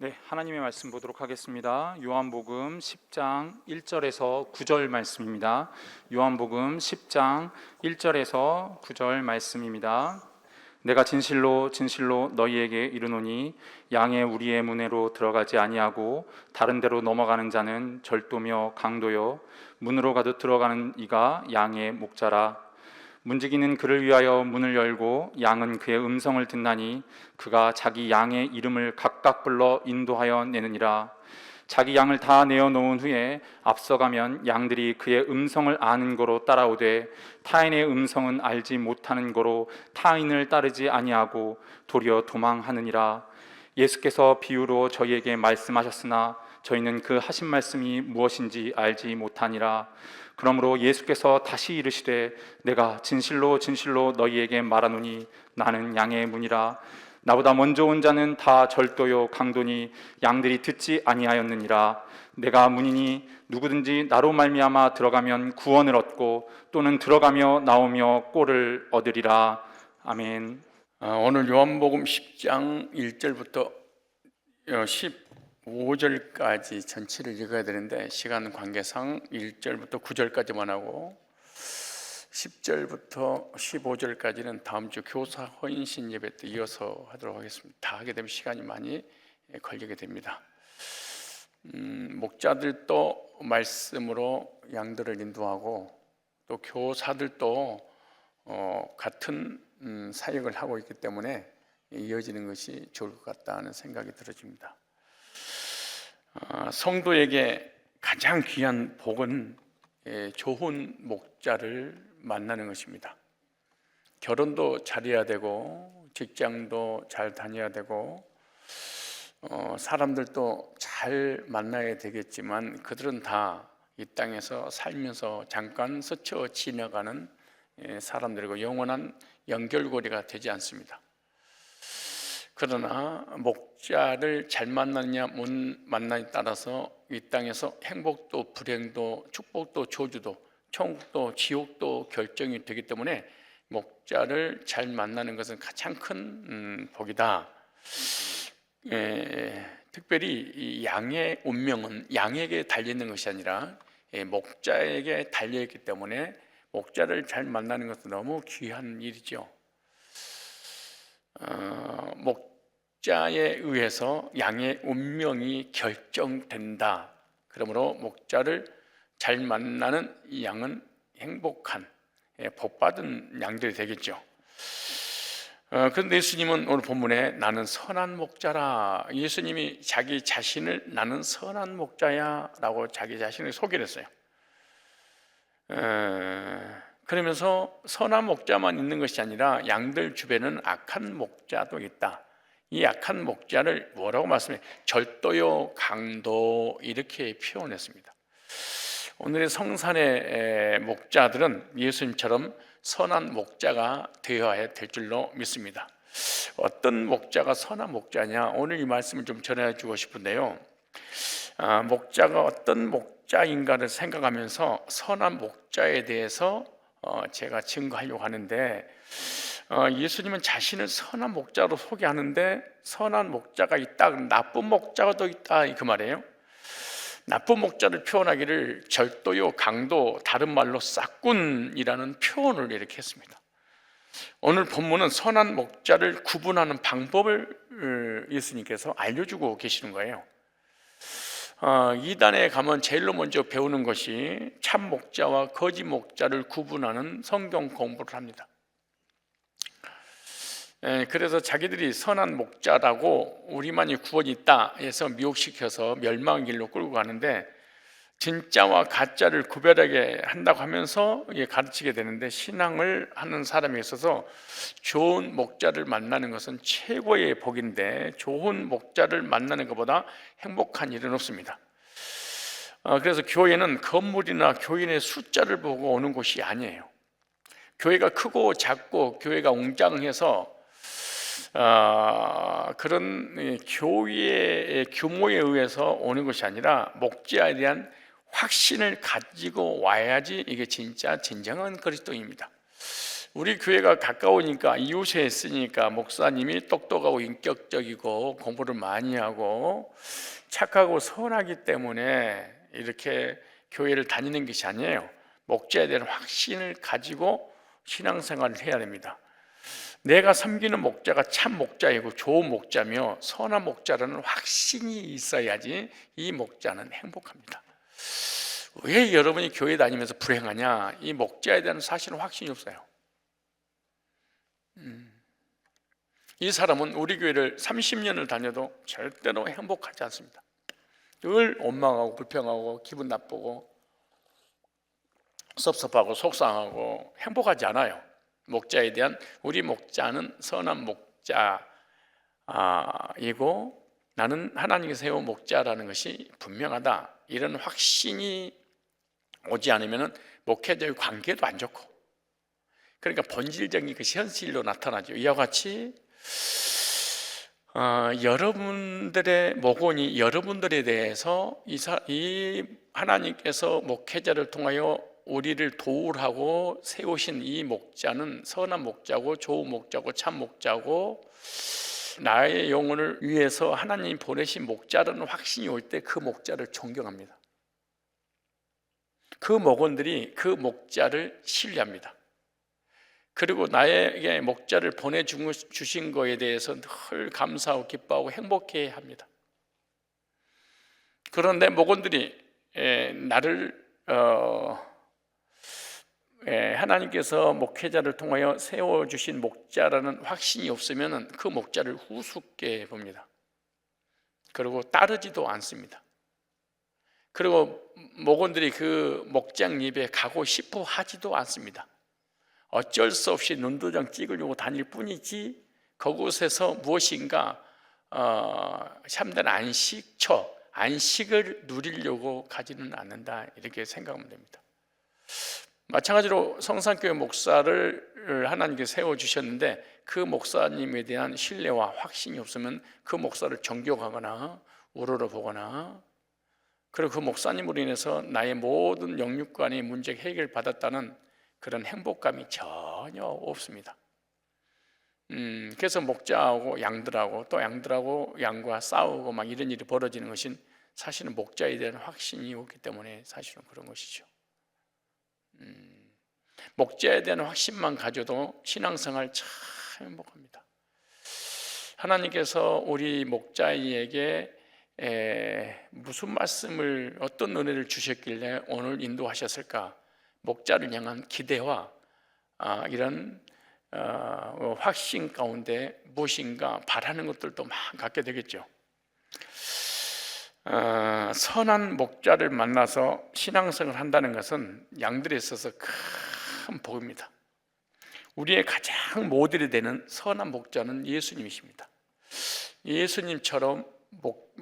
네, 하나님의 말씀 보도록 하겠습니다. 요한복음 10장 1절에서 9절 말씀입니다. 요한복음 10장 1절에서 9절 말씀입니다. 내가 진실로 진실로 너희에게 이르노니 양의 우리의 문으로 들어가지 아니하고 다른 데로 넘어가는 자는 절도며 강도요 문으로 가도 들어가는 이가 양의 목자라. 문지기는 그를 위하여 문을 열고 양은 그의 음성을 듣나니 그가 자기 양의 이름을 각각 불러 인도하여 내느니라. 자기 양을 다 내어 놓은 후에 앞서가면 양들이 그의 음성을 아는 거로 따라오되 타인의 음성은 알지 못하는 거로 타인을 따르지 아니하고 도리어 도망하느니라. 예수께서 비유로 저희에게 말씀하셨으나 저희는 그 하신 말씀이 무엇인지 알지 못하니라. 그러므로 예수께서 다시 이르시되 내가 진실로 진실로 너희에게 말하노니 나는 양의 문이라. 나보다 먼저 온 자는 다 절도요 강도니 양들이 듣지 아니하였느니라. 내가 문이니 누구든지 나로 말미암아 들어가면 구원을 얻고 또는 들어가며 나오며 꼴을 얻으리라. 아멘. 오늘 요한복음 10장 1절부터 15절까지 전체를 읽어야 되는데 시간 관계상 1절부터 9절까지만 하고 10절부터 15절까지는 다음 주 교사 헌신 예배 때 이어서 하도록 하겠습니다. 다 하게 되면 시간이 많이 걸리게 됩니다. 목자들도 말씀으로 양들을 인도하고 또 교사들도 같은 사역을 하고 있기 때문에 이어지는 것이 좋을 것 같다는 생각이 들어집니다. 성도에게 가장 귀한 복은 좋은 목자를 만나는 것입니다. 결혼도 잘해야 되고 직장도 잘 다녀야 되고 사람들도 잘 만나야 되겠지만 그들은 다 이 땅에서 살면서 잠깐 스쳐 지나가는 사람들이고 영원한 연결고리가 되지 않습니다. 그러나 목자를 잘 만나느냐 못 만나냐에 따라서 이 땅에서 행복도 불행도 축복도 저주도 천국도 지옥도 결정이 되기 때문에 목자를 잘 만나는 것은 가장 큰 복이다. 특별히 이 양의 운명은 양에게 달려있는 것이 아니라 목자에게 달려있기 때문에 목자를 잘 만나는 것은 너무 귀한 일이죠. 목자에 의해서 양의 운명이 결정된다. 그러므로 목자를 잘 만나는 이 양은 행복한 복받은 양들이 되겠죠. 그런데 예수님은 오늘 본문에 나는 선한 목자라, 예수님이 자기 자신을 나는 선한 목자야 라고 자기 자신을 소개를 했어요. 그러면서 선한 목자만 있는 것이 아니라 양들 주변에는 악한 목자도 있다. 이 악한 목자를 뭐라고 말씀해요? 절도요 강도 이렇게 표현했습니다. 오늘의 성산의 목자들은 예수님처럼 선한 목자가 되어야 될 줄로 믿습니다. 어떤 목자가 선한 목자냐? 오늘 이 말씀을 좀 전해주고 싶은데요. 목자가 어떤 목자인가를 생각하면서 선한 목자에 대해서 제가 증거하려고 하는데, 예수님은 자신을 선한 목자로 소개하는데 선한 목자가 있다, 나쁜 목자가 또 있다 그 말이에요. 나쁜 목자를 표현하기를 절도요 강도, 다른 말로 싹군이라는 표현을 이렇게 했습니다. 오늘 본문은 선한 목자를 구분하는 방법을 예수님께서 알려주고 계시는 거예요. 이단에 가면 제일로 먼저 배우는 것이 참 목자와 거짓 목자를 구분하는 성경 공부를 합니다. 그래서 자기들이 선한 목자라고 우리만이 구원이 있다 해서 미혹시켜서 멸망의 길로 끌고 가는데, 진짜와 가짜를 구별하게 한다고 하면서 가르치게 되는데, 신앙을 하는 사람에 있어서 좋은 목자를 만나는 것은 최고의 복인데 좋은 목자를 만나는 것보다 행복한 일은 없습니다. 그래서 교회는 건물이나 교인의 숫자를 보고 오는 곳이 아니에요. 교회가 크고 작고 교회가 웅장해서 그런 교회의 규모에 의해서 오는 것이 아니라 목자에 대한 확신을 가지고 와야지 이게 진짜 진정한 그리스도입니다. 우리 교회가 가까우니까 이웃에 있으니까 목사님이 똑똑하고 인격적이고 공부를 많이 하고 착하고 선하기 때문에 이렇게 교회를 다니는 것이 아니에요. 목자에 대한 확신을 가지고 신앙생활을 해야 됩니다. 내가 섬기는 목자가 참 목자이고 좋은 목자며 선한 목자라는 확신이 있어야지 이 목자는 행복합니다. 왜 여러분이 교회 다니면서 불행하냐? 이 목자에 대한 사실은 확신이 없어요. 이 사람은 우리 교회를 30년을 다녀도 절대로 행복하지 않습니다. 늘 원망하고 불평하고 기분 나쁘고 섭섭하고 속상하고 행복하지 않아요. 목자에 대한, 우리 목자는 선한 목자이고 나는 하나님께서 세운 목자라는 것이 분명하다, 이런 확신이 오지 않으면 목회자의 관계도 안 좋고, 그러니까 본질적인 것이 현실로 나타나죠. 이와 같이 여러분들의 목원이 여러분들에 대해서 이 하나님께서 목회자를 통하여 우리를 도우라고 세우신 이 목자는 선한 목자고 좋은 목자고 참 목자고 나의 영혼을 위해서 하나님이 보내신 목자라는 확신이 올 때 그 목자를 존경합니다. 그 목원들이 그 목자를 신뢰합니다. 그리고 나에게 목자를 보내주신 것에 대해서 늘 감사하고 기뻐하고 행복해 합니다. 그런데 목원들이 나를 하나님께서 목회자를 통하여 세워주신 목자라는 확신이 없으면 그 목자를 우습게 봅니다. 그리고 따르지도 않습니다. 그리고 목원들이 그 목장 입에 가고 싶어 하지도 않습니다. 어쩔 수 없이 눈도장 찍으려고 다닐 뿐이지 그곳에서 무엇인가 참된 안식을 누리려고 가지는 않는다, 이렇게 생각하면 됩니다. 마찬가지로 성산교회 목사를 하나님께서 세워주셨는데 그 목사님에 대한 신뢰와 확신이 없으면 그 목사를 존경하거나 우러러보거나, 그리고 그 목사님으로 인해서 나의 모든 영육간의 문제가 해결받았다는 그런 행복감이 전혀 없습니다. 그래서 목자하고 양들하고 또 양들하고 양과 싸우고 막 이런 일이 벌어지는 것은 사실은 목자에 대한 확신이 없기 때문에 사실은 그런 것이죠. 목자에 대한 확신만 가져도 신앙생활 참 행복합니다. 하나님께서 우리 목자에게 무슨 말씀을, 어떤 은혜를 주셨길래 오늘 인도하셨을까? 목자를 향한 기대와 이런 확신 가운데 무엇인가 바라는 것들도 막 갖게 되겠죠. 선한 목자를 만나서 신앙생활을 한다는 것은 양들에 있어서 큰 복입니다. 우리의 가장 모델이 되는 선한 목자는 예수님이십니다. 예수님처럼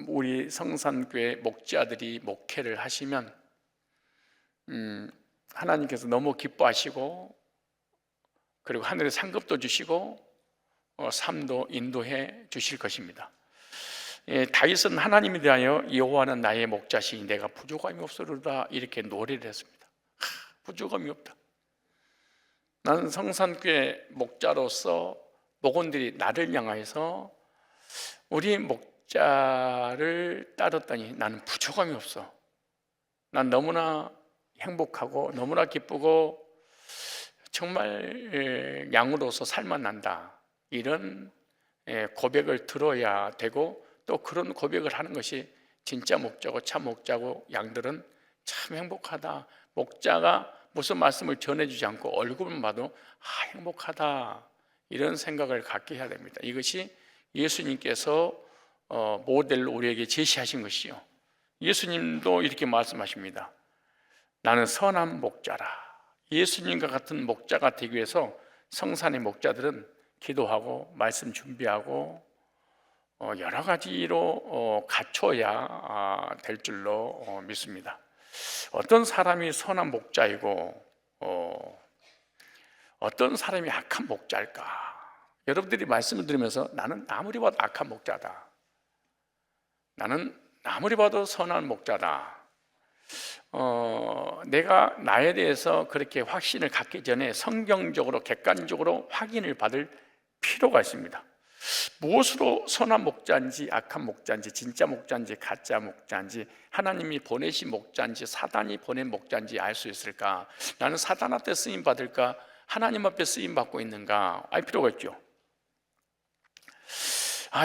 우리 성산교회 목자들이 목회를 하시면 하나님께서 너무 기뻐하시고, 그리고 하늘에 상급도 주시고 삶도 인도해 주실 것입니다. 다윗은 하나님에 대하여 여호와는 나의 목자시니 내가 부족함이 없으리로다, 이렇게 노래를 했습니다. 부족함이 없다. 나는 성산교회 목자로서 목원들이 나를 향하여서 우리 목자를 따랐더니 나는 부족함이 없어. 난 너무나 행복하고 너무나 기쁘고 정말 양으로서 살만난다, 이런 고백을 들어야 되고, 또 그런 고백을 하는 것이 진짜 목자고 참 목자고 양들은 참 행복하다. 목자가 무슨 말씀을 전해주지 않고 얼굴만 봐도 행복하다, 이런 생각을 갖게 해야 됩니다. 이것이 예수님께서 모델로 우리에게 제시하신 것이요, 예수님도 이렇게 말씀하십니다. 나는 선한 목자라. 예수님과 같은 목자가 되기 위해서 성산의 목자들은 기도하고 말씀 준비하고 여러 가지로 갖춰야 될 줄로 믿습니다. 어떤 사람이 선한 목자이고 어떤 사람이 악한 목자일까? 여러분들이 말씀을 들으면서 나는 아무리 봐도 악한 목자다, 나는 아무리 봐도 선한 목자다, 내가 나에 대해서 그렇게 확신을 갖기 전에 성경적으로 객관적으로 확인을 받을 필요가 있습니다. 무엇으로 선한 목자인지 악한 목자인지 진짜 목자인지 가짜 목자인지 하나님이 보내신 목자인지 사단이 보낸 목자인지 알 수 있을까? 나는 사단한테 쓰임 받을까? 하나님 앞에 쓰임 받고 있는가? 알 필요가 있죠.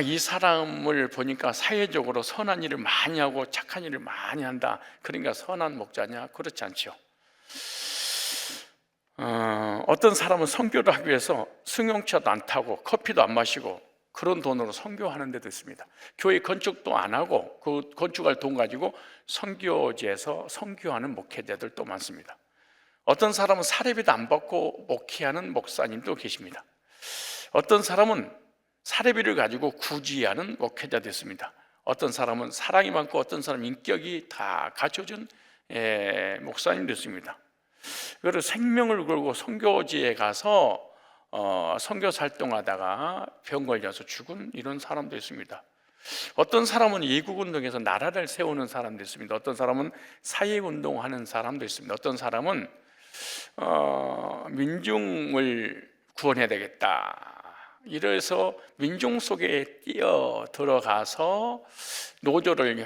이 사람을 보니까 사회적으로 선한 일을 많이 하고 착한 일을 많이 한다, 그러니까 선한 목자냐? 그렇지 않죠. 어떤 사람은 선교를 하기 위해서 승용차도 안 타고 커피도 안 마시고 그런 돈으로 선교하는 데도 있습니다. 교회 건축도 안 하고 그 건축할 돈 가지고 선교지에서 선교하는 목회자들도 많습니다. 어떤 사람은 사례비도 안 받고 목회하는 목사님도 계십니다. 어떤 사람은 사례비를 가지고 구지하는 목회자도 있습니다. 어떤 사람은 사랑이 많고 어떤 사람은 인격이 다 갖춰준 목사님도 있습니다. 그리고 생명을 걸고 선교지에 가서 선교 활동하다가 병 걸려서 죽은 이런 사람도 있습니다. 어떤 사람은 예국운동에서 나라를 세우는 사람도 있습니다. 어떤 사람은 사회운동하는 사람도 있습니다. 어떤 사람은 민중을 구원해야 되겠다, 이래서 민중 속에 뛰어 들어가서 노조를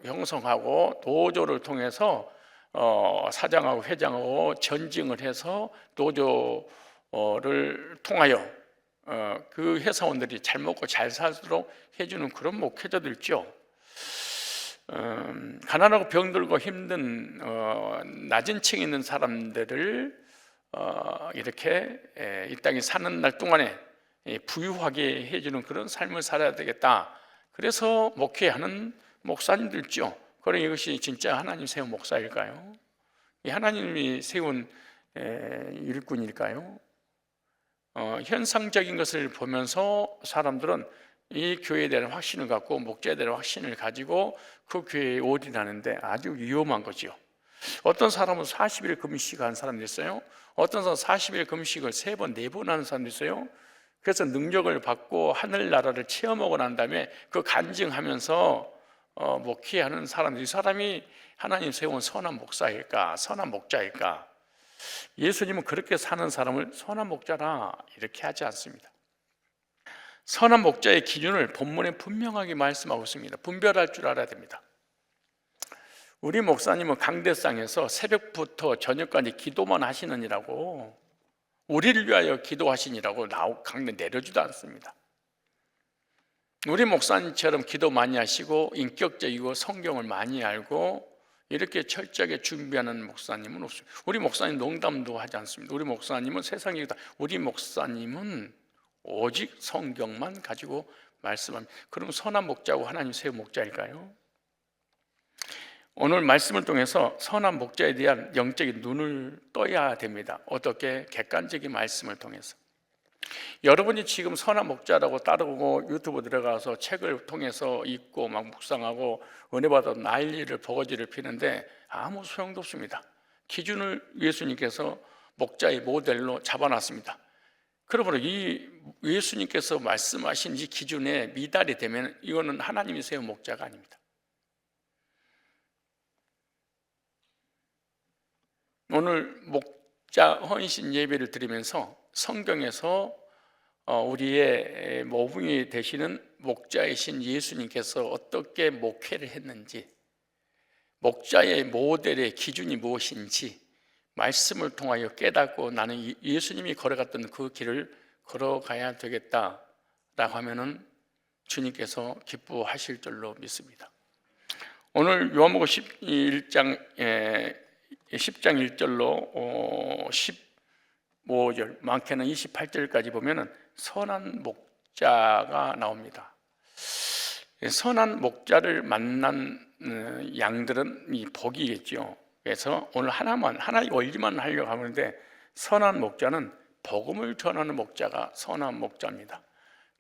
형성하고 노조를 통해서 사장하고 회장하고 전쟁을 해서 노조를 통하여 그 회사원들이 잘 먹고 잘 살도록 해주는 그런 목회자들 있죠. 가난하고 병들고 힘든 낮은 층에 있는 사람들을 이렇게 이 땅에 사는 날 동안에 부유하게 해주는 그런 삶을 살아야 되겠다, 그래서 목회하는 목사님들 있죠. 그럼 이것이 진짜 하나님 세운 목사일까요? 하나님이 세운 일꾼일까요? 현상적인 것을 보면서 사람들은 이 교회에 대한 확신을 갖고 목자에 대한 확신을 가지고 그 교회에 올인하는데 아주 위험한 거죠. 어떤 사람은 40일 금식 하는 사람도 있어요. 어떤 사람은 40일 금식을 3번, 4번 하는 사람도 있어요. 그래서 능력을 받고 하늘나라를 체험하고 난 다음에 그 간증하면서 목회하는 사람들, 이 사람이 하나님 세운 선한 목사일까, 선한 목자일까? 예수님은 그렇게 사는 사람을 선한 목자라 이렇게 하지 않습니다. 선한 목자의 기준을 본문에 분명하게 말씀하고 있습니다. 분별할 줄 알아야 됩니다. 우리 목사님은 강대상에서 새벽부터 저녁까지 기도만 하시느니라고, 우리를 위하여 기도하시니라고 강대 내려주도 않습니다. 우리 목사님처럼 기도 많이 하시고 인격적이고 성경을 많이 알고 이렇게 철저하게 준비하는 목사님은 없습니다. 우리 목사님 농담도 하지 않습니다. 우리 목사님은 세상이다. 우리 목사님은 오직 성경만 가지고 말씀합니다. 그럼 선한 목자고 하나님 세운 목자일까요? 오늘 말씀을 통해서 선한 목자에 대한 영적인 눈을 떠야 됩니다. 어떻게? 객관적인 말씀을 통해서. 여러분이 지금 선한 목자라고 따르고 유튜브 들어가서 책을 통해서 읽고 막 묵상하고 은혜 받아 난리를 버거지를 피는데 아무 소용도 없습니다. 기준을 예수님께서 목자의 모델로 잡아놨습니다. 그러므로 이 예수님께서 말씀하신 이 기준에 미달이 되면 이거는 하나님이 세운 목자가 아닙니다. 오늘 목자 헌신 예배를 드리면서 성경에서 우리의 모붕이 되시는 목자이신 예수님께서 어떻게 목회를 했는지, 목자의 모델의 기준이 무엇인지 말씀을 통하여 깨닫고 나는 예수님이 걸어갔던 그 길을 걸어가야 되겠다라고 하면은 주님께서 기뻐하실 줄로 믿습니다. 오늘 요한복음 10장 1절로 15절, 많게는 28절까지 보면은 선한 목자가 나옵니다. 선한 목자를 만난 양들은 이 복이겠죠. 그래서 오늘 하나의 원리만 하려고 하는데, 선한 목자는 복음을 전하는 목자가 선한 목자입니다.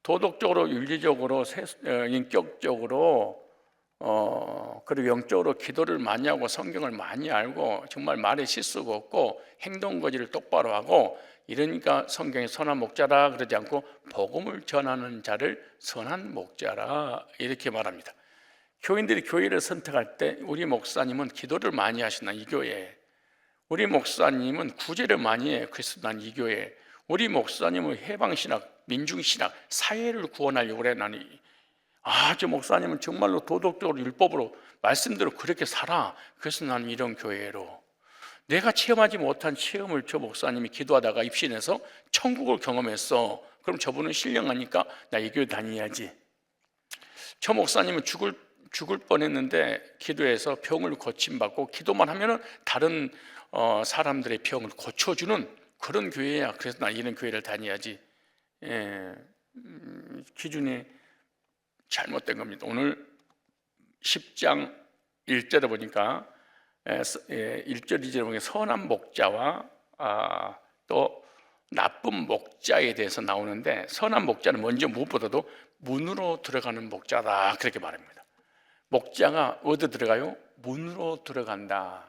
도덕적으로, 윤리적으로, 인격적으로, 그리고 영적으로 기도를 많이 하고 성경을 많이 알고 정말 말에 실수가 없고 행동 거지를 똑바로 하고 이러니까 성경에 선한 목자라 그러지 않고 복음을 전하는 자를 선한 목자라 이렇게 말합니다. 교인들이 교회를 선택할 때 우리 목사님은 기도를 많이 하시나 이 교회, 우리 목사님은 구제를 많이 해 그래서 난 이 교회, 우리 목사님은 해방신학, 민중신학, 사회를 구원하려고 그래. 나는 저 목사님은 정말로 도덕적으로 율법으로 말씀대로 그렇게 살아. 그래서 나는 이런 교회로. 내가 체험하지 못한 체험을 저 목사님이 기도하다가 입신해서 천국을 경험했어. 그럼 저분은 신령하니까 나 이 교회 다녀야지. 저 목사님은 죽을 뻔했는데 기도해서 병을 고침받고 기도만 하면은 다른 사람들의 병을 고쳐주는 그런 교회야. 그래서 나 이런 교회를 다녀야지. 기준이 잘못된 겁니다. 오늘 10장 1절에 보니까 1절 2절에 보니까 선한 목자와 또 나쁜 목자에 대해서 나오는데, 선한 목자는 먼저 무엇보다도 문으로 들어가는 목자다 그렇게 말합니다. 목자가 어디 들어가요? 문으로 들어간다.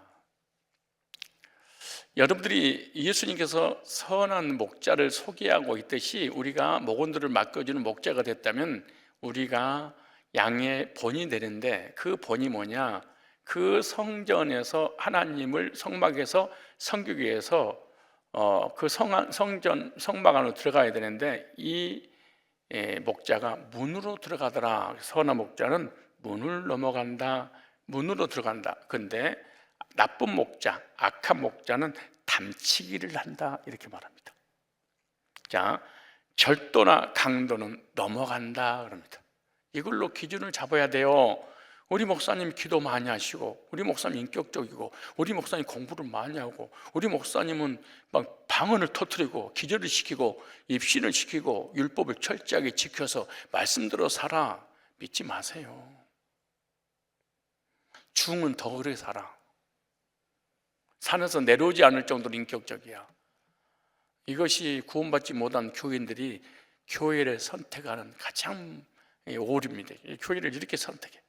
여러분들이 예수님께서 선한 목자를 소개하고 있듯이 우리가 목원들을 맡겨주는 목자가 됐다면 우리가 양의 본이 되는데, 그 본이 뭐냐? 그 성전에서 하나님을 성막에서 섬기기 위해서 그 성막 안으로 들어가야 되는데, 이 목자가 문으로 들어가더라. 선한 목자는 문을 넘어간다, 문으로 들어간다. 근데 나쁜 목자, 악한 목자는 담치기를 한다 이렇게 말합니다. 자, 절도나 강도는 넘어간다 그럽니다. 이걸로 기준을 잡아야 돼요. 우리 목사님 기도 많이 하시고, 우리 목사님 인격적이고, 우리 목사님 공부를 많이 하고, 우리 목사님은 막 방언을 터뜨리고 기절을 시키고 입신을 시키고 율법을 철저하게 지켜서 말씀대로 살아. 믿지 마세요. 중은 더 오래 살아. 산에서 내려오지 않을 정도로 인격적이야. 이것이 구원받지 못한 교인들이 교회를 선택하는 가장 오류입니다. 교회를 이렇게 선택해.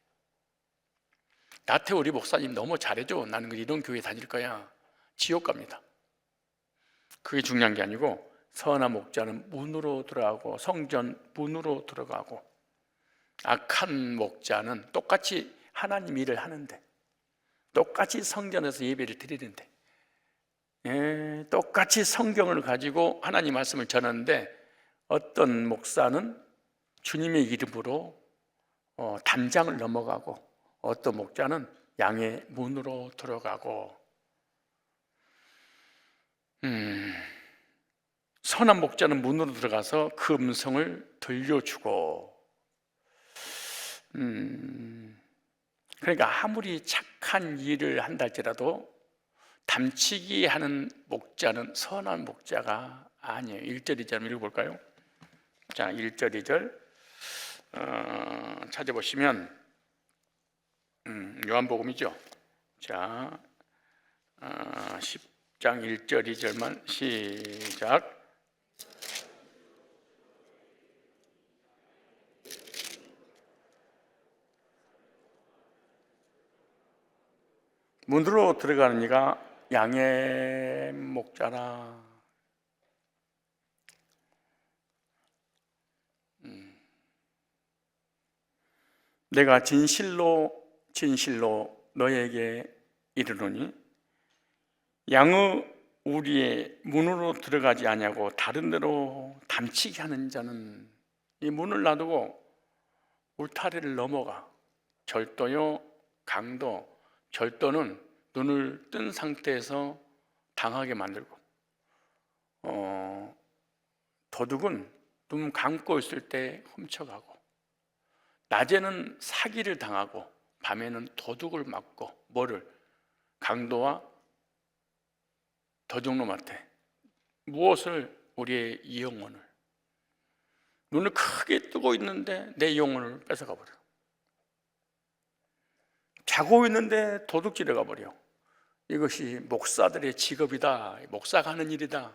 나한테 우리 목사님 너무 잘해줘, 나는 이런 교회 다닐 거야. 지옥 갑니다. 그게 중요한 게 아니고, 선한 목자는 문으로 들어가고 성전 문으로 들어가고, 악한 목자는 똑같이 하나님 일을 하는데, 똑같이 성전에서 예배를 드리는데, 똑같이 성경을 가지고 하나님 말씀을 전하는데, 어떤 목사는 주님의 이름으로 담장을 넘어가고, 어떤 목자는 양의 문으로 들어가고. 선한 목자는 문으로 들어가서 그 음성을 들려주고, 그러니까 아무리 착한 일을 한다 할지라도 담치기 하는 목자는 선한 목자가 아니에요. 1절 2절 읽어볼까요? 자, 1절 2절 찾아보시면 요한복음이죠. 자, 10장 1절 2절만 시작. 문으로 들어가는 이가 양의 목자라. 내가 진실로 너에게 이르노니 양의 우리의 문으로 들어가지 아니하고 다른 데로 담치게 하는 자는 이 문을 놔두고 울타리를 넘어가. 절도요, 강도. 절도는 눈을 뜬 상태에서 당하게 만들고, 도둑은 눈 감고 있을 때 훔쳐가고, 낮에는 사기를 당하고 밤에는 도둑을 맞고, 뭐를? 강도와 도둑놈한테. 무엇을? 우리의 영혼을. 눈을 크게 뜨고 있는데 내 영혼을 뺏어가 버려. 자고 있는데 도둑질해 가버려. 이것이 목사들의 직업이다. 목사가 하는 일이다.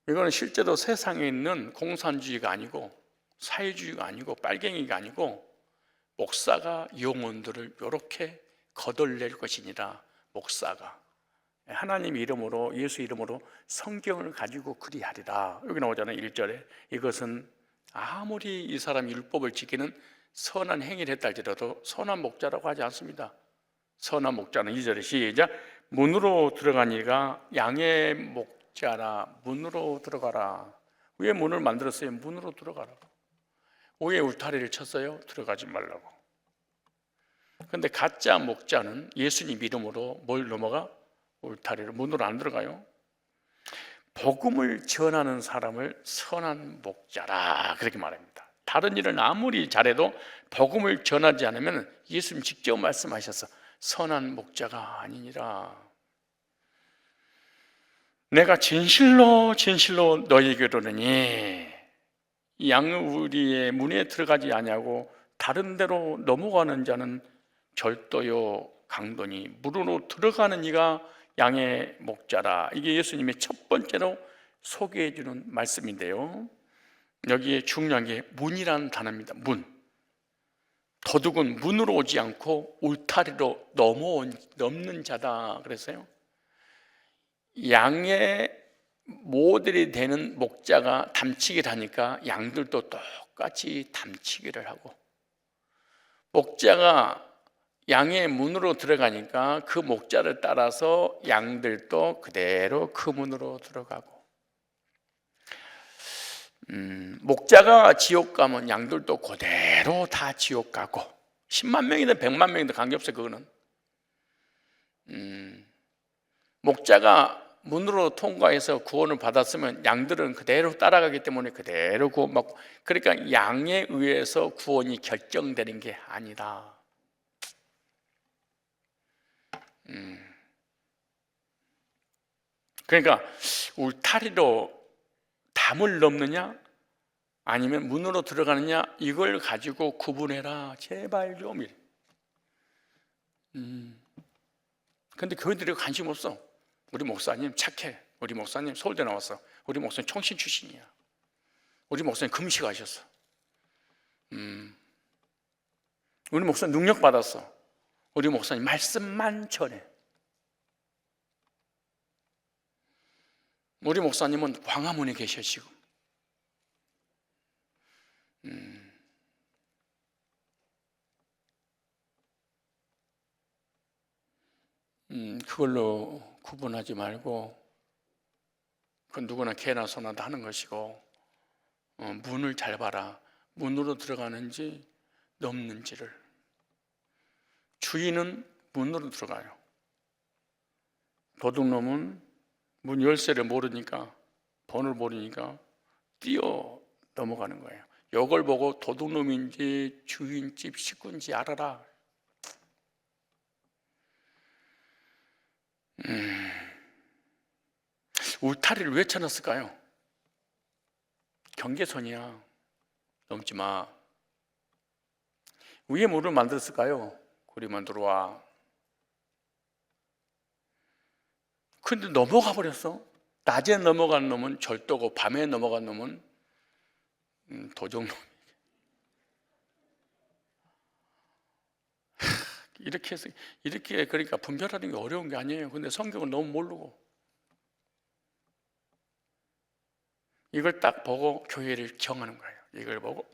이거는 실제로 세상에 있는 공산주의가 아니고 사회주의가 아니고 빨갱이가 아니고 목사가 영혼들을 이렇게 거덜낼 것이니라. 목사가 하나님 이름으로, 예수 이름으로 성경을 가지고 그리하리라. 여기 나오잖아요. 1절에 이것은 아무리 이 사람이 율법을 지키는 선한 행위를 했다 할지라도 선한 목자라고 하지 않습니다. 선한 목자는 2절에 시작. 문으로 들어간 이가 양의 목자라. 문으로 들어가라. 왜 문을 만들었어요? 문으로 들어가라. 왜 울타리를 쳤어요? 들어가지 말라고. 그런데 가짜 목자는 예수님 이름으로 뭘 넘어가? 울타리를. 문으로 안 들어가요. 복음을 전하는 사람을 선한 목자라 그렇게 말합니다. 다른 일을 아무리 잘해도 복음을 전하지 않으면 예수님 직접 말씀하셔서 선한 목자가 아니니라. 내가 진실로 진실로 너희에게 이르노니 양우리의 문에 들어가지 아니하고 다른 데로 넘어가는 자는 절도요 강도니 문으로 들어가는 이가 양의 목자라. 이게 예수님의 첫 번째로 소개해 주는 말씀인데요, 여기에 중요한 게 문이라는 단어입니다. 문. 도둑은 문으로 오지 않고 울타리로 넘는 자다 그랬어요. 양의 모델이 되는 목자가 담치기를 하니까 양들도 똑같이 담치기를 하고, 목자가 양의 문으로 들어가니까 그 목자를 따라서 양들도 그대로 그 문으로 들어가고, 목자가 지옥 가면 양들도 그대로 다 지옥 가고, 10만 명이든 100만 명이든 관계없어요. 그거는 목자가 문으로 통과해서 구원을 받았으면 양들은 그대로 따라가기 때문에 그대로 구원받고, 그러니까 양에 의해서 구원이 결정되는 게 아니다. 그러니까 울타리로 담을 넘느냐 아니면 문으로 들어가느냐, 이걸 가지고 구분해라 제발 좀. 근데 교회들이 관심 없어. 우리 목사님 착해, 우리 목사님 서울대 나왔어, 우리 목사님 총신 출신이야, 우리 목사님 금식하셨어, 우리 목사님 능력 받았어, 우리 목사님 말씀만 전해, 우리 목사님은 광화문에 계셔 지금. 그걸로 구분하지 말고, 그 누구나 개나 소나 다 하는 것이고, 문을 잘 봐라. 문으로 들어가는지 넘는지를. 주인은 문으로 들어가요. 도둑놈은 문 열쇠를 모르니까, 번호를 모르니까 뛰어 넘어가는 거예요. 이걸 보고 도둑놈인지 주인집 식구인지 알아라. 울타리를 왜 쳐놨을까요? 경계선이야. 넘지 마. 위에 문을 만들었을까요? 그리만 들어와. 근데 넘어가 버렸어. 낮에 넘어간 놈은 절도고 밤에 넘어간 놈은 도적놈. 이렇게 해서, 이렇게 그러니까 분별하는 게 어려운 게 아니에요. 근데 성경을 너무 모르고 이걸 딱 보고 교회를 정하는 거예요. 이걸 보고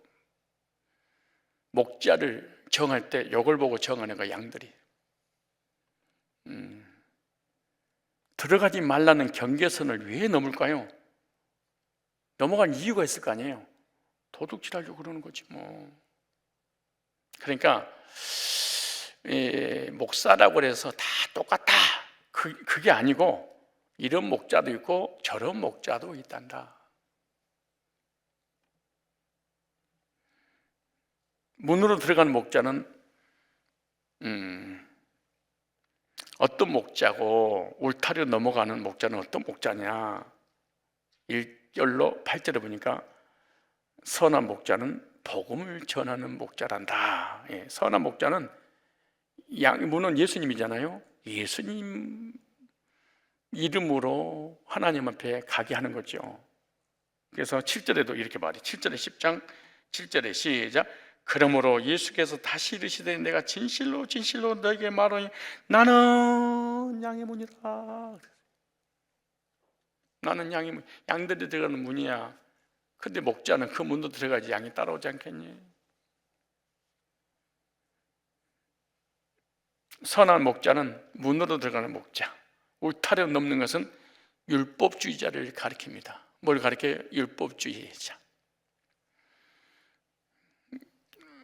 목자를 정할 때 이걸 보고 정하는 거예요. 양들이 들어가지 말라는 경계선을 왜 넘을까요? 넘어간 이유가 있을 거 아니에요. 도둑질하려고 그러는 거지 뭐. 그러니까 목사라고 해서 다 똑같다, 그게 아니고 이런 목자도 있고 저런 목자도 있단다. 문으로 들어가는 목자는 어떤 목자고, 울타리로 넘어가는 목자는 어떤 목자냐, 1절로 8절에 보니까 선한 목자는 복음을 전하는 목자란다. 선한 목자는 문은 예수님이잖아요. 예수님 이름으로 하나님 앞에 가게 하는 거죠. 그래서 7절에도 이렇게 말해. 7절에 10장 7절에 시작. 그러므로 예수께서 다시 이르시되 내가 진실로 진실로 너에게 말하니 나는 양의 문이라. 나는 양의 문, 양들이 들어가는 문이야. 근데 목자는 그 문도 들어가지 양이 따라오지 않겠니? 선한 목자는 문으로 들어가는 목자, 울타리로 넘는 것은 율법주의자를 가리킵니다. 뭘 가리켜요? 율법주의자.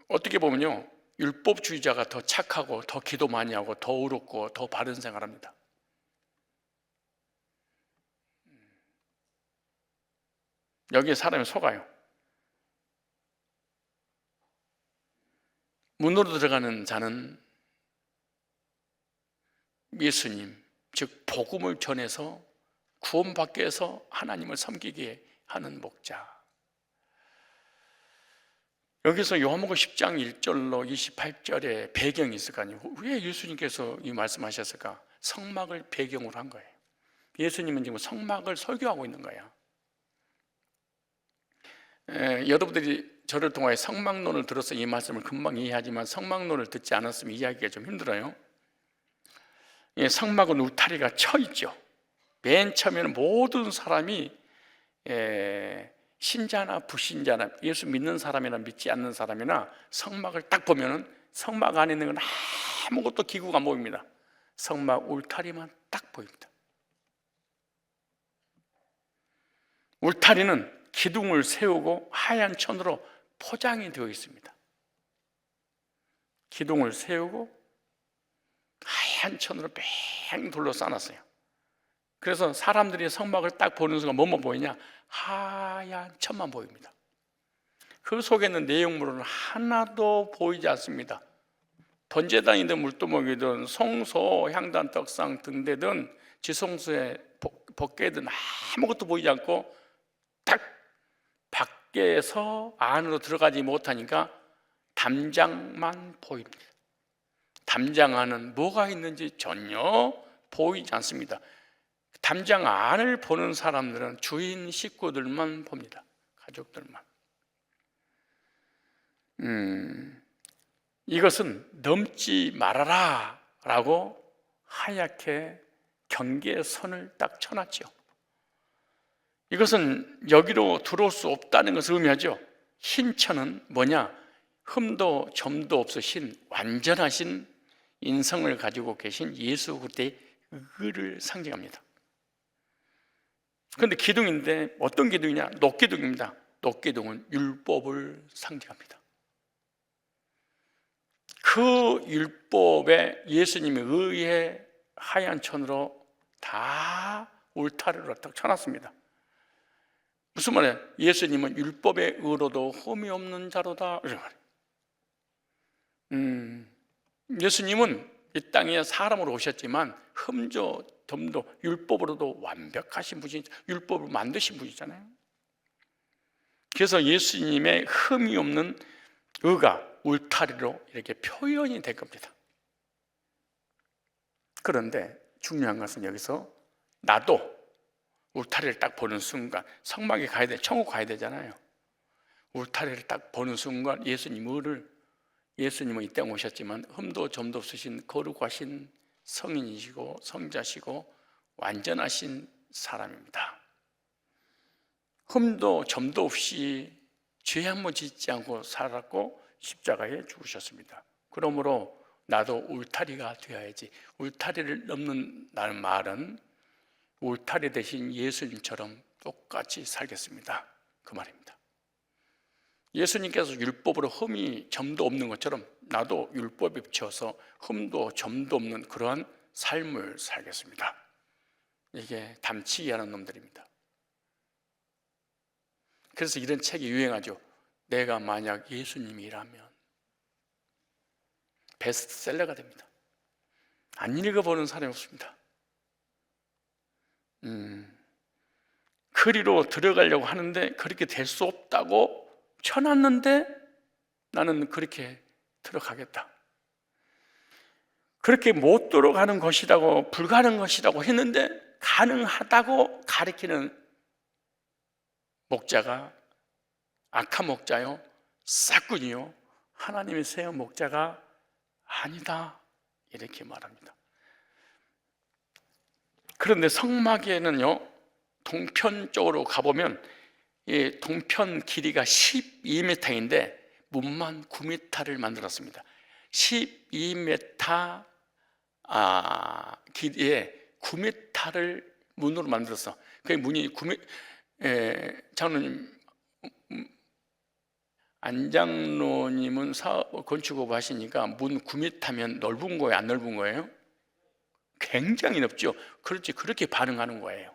어떻게 보면요, 율법주의자가 더 착하고 더 기도 많이 하고 더 의롭고 더 바른 생활합니다. 여기에 사람이 속아요. 문으로 들어가는 자는 예수님, 즉 복음을 전해서 구원받기 위해서 하나님을 섬기게 하는 목자. 여기서 요한복음 10장 1절로 28절에 배경이 있을 거 아니에요. 왜 예수님께서 이 말씀하셨을까? 성막을 배경으로 한 거예요. 예수님은 지금 성막을 설교하고 있는 거예요. 여러분들이 저를 통하여 성막론을 들어서 이 말씀을 금방 이해하지만 성막론을 듣지 않았으면 이해하기가 좀 힘들어요. 성막은 울타리가 쳐 있죠. 맨 처음에는 모든 사람이 신자나 불신자나 예수 믿는 사람이나 믿지 않는 사람이나 성막을 딱 보면은 성막 안에 있는 건 아무것도 기구가 안 보입니다. 성막 울타리만 딱 보입니다. 울타리는 기둥을 세우고 하얀 천으로 포장이 되어 있습니다. 기둥을 세우고 하얀 천으로 뺑 둘러싸놨어요. 그래서 사람들이 성막을 딱 보는 순간 뭐만 보이냐? 하얀 천만 보입니다. 그 속에 있는 내용물은 하나도 보이지 않습니다. 번제단이든 물두멍이든 성소, 향단, 떡상, 등대든 지성소에 벗개든 아무것도 보이지 않고 딱 밖에서 안으로 들어가지 못하니까 담장만 보입니다. 담장 안은 뭐가 있는지 전혀 보이지 않습니다. 담장 안을 보는 사람들은 주인 식구들만 봅니다. 가족들만. 이것은 넘지 말아라 라고 하얗게 경계선을 딱 쳐놨죠. 이것은 여기로 들어올 수 없다는 것을 의미하죠. 흰 천은 뭐냐? 흠도 점도 없으신 완전하신 인성을 가지고 계신 예수 그리스도의 의를 상징합니다. 그런데 기둥인데 어떤 기둥이냐? 녹기둥입니다. 녹기둥은 율법을 상징합니다. 그 율법에 예수님의 의의 하얀 천으로 다 울타리로 딱 쳐놨습니다. 무슨 말이에요? 예수님은 율법의 의로도 흠이 없는 자로다 이런 말이에요. 예수님은 이 땅에 사람으로 오셨지만 흠도 덤도 율법으로도 완벽하신 분이 율법을 만드신 분이잖아요. 그래서 예수님의 흠이 없는 의가 울타리로 이렇게 표현이 될 겁니다. 그런데 중요한 것은 여기서 나도 울타리를 딱 보는 순간 성막에 가야 돼, 천국 가야 되잖아요. 울타리를 딱 보는 순간 예수님은 이 땅에 오셨지만 흠도 점도 없으신 거룩하신 성인이시고 성자시고 완전하신 사람입니다. 흠도 점도 없이 죄 한 번 짓지 않고 살았고 십자가에 죽으셨습니다. 그러므로 나도 울타리가 되어야지. 울타리를 넘는다는 말은 울타리 대신 예수님처럼 똑같이 살겠습니다, 그 말입니다. 예수님께서 율법으로 흠이 점도 없는 것처럼 나도 율법에 비춰서 흠도 점도 없는 그러한 삶을 살겠습니다. 이게 담치기 하는 놈들입니다. 그래서 이런 책이 유행하죠. 내가 만약 예수님이라면 베스트셀러가 됩니다. 안 읽어보는 사람이 없습니다. 그리로 들어가려고 하는데 그렇게 될 수 없다고 쳐놨는데 나는 그렇게 들어가겠다. 그렇게 못 들어가는 것이라고 불가능한 것이라고 했는데 가능하다고 가리키는 목자가 악한 목자요, 싹군이요, 하나님의 세운 목자가 아니다 이렇게 말합니다. 그런데 성막에는요, 동편 쪽으로 가보면 이 동편 길이가 12m인데 문만 9m를 만들었습니다. 12m 길이에 9m를 문으로 만들었어. 그 문이 9m. 장로님, 안장로님은 사업 건축업 하시니까 문 9m면 넓은 거예요, 안 넓은 거예요? 굉장히 넓죠. 그렇지, 그렇게 반응하는 거예요.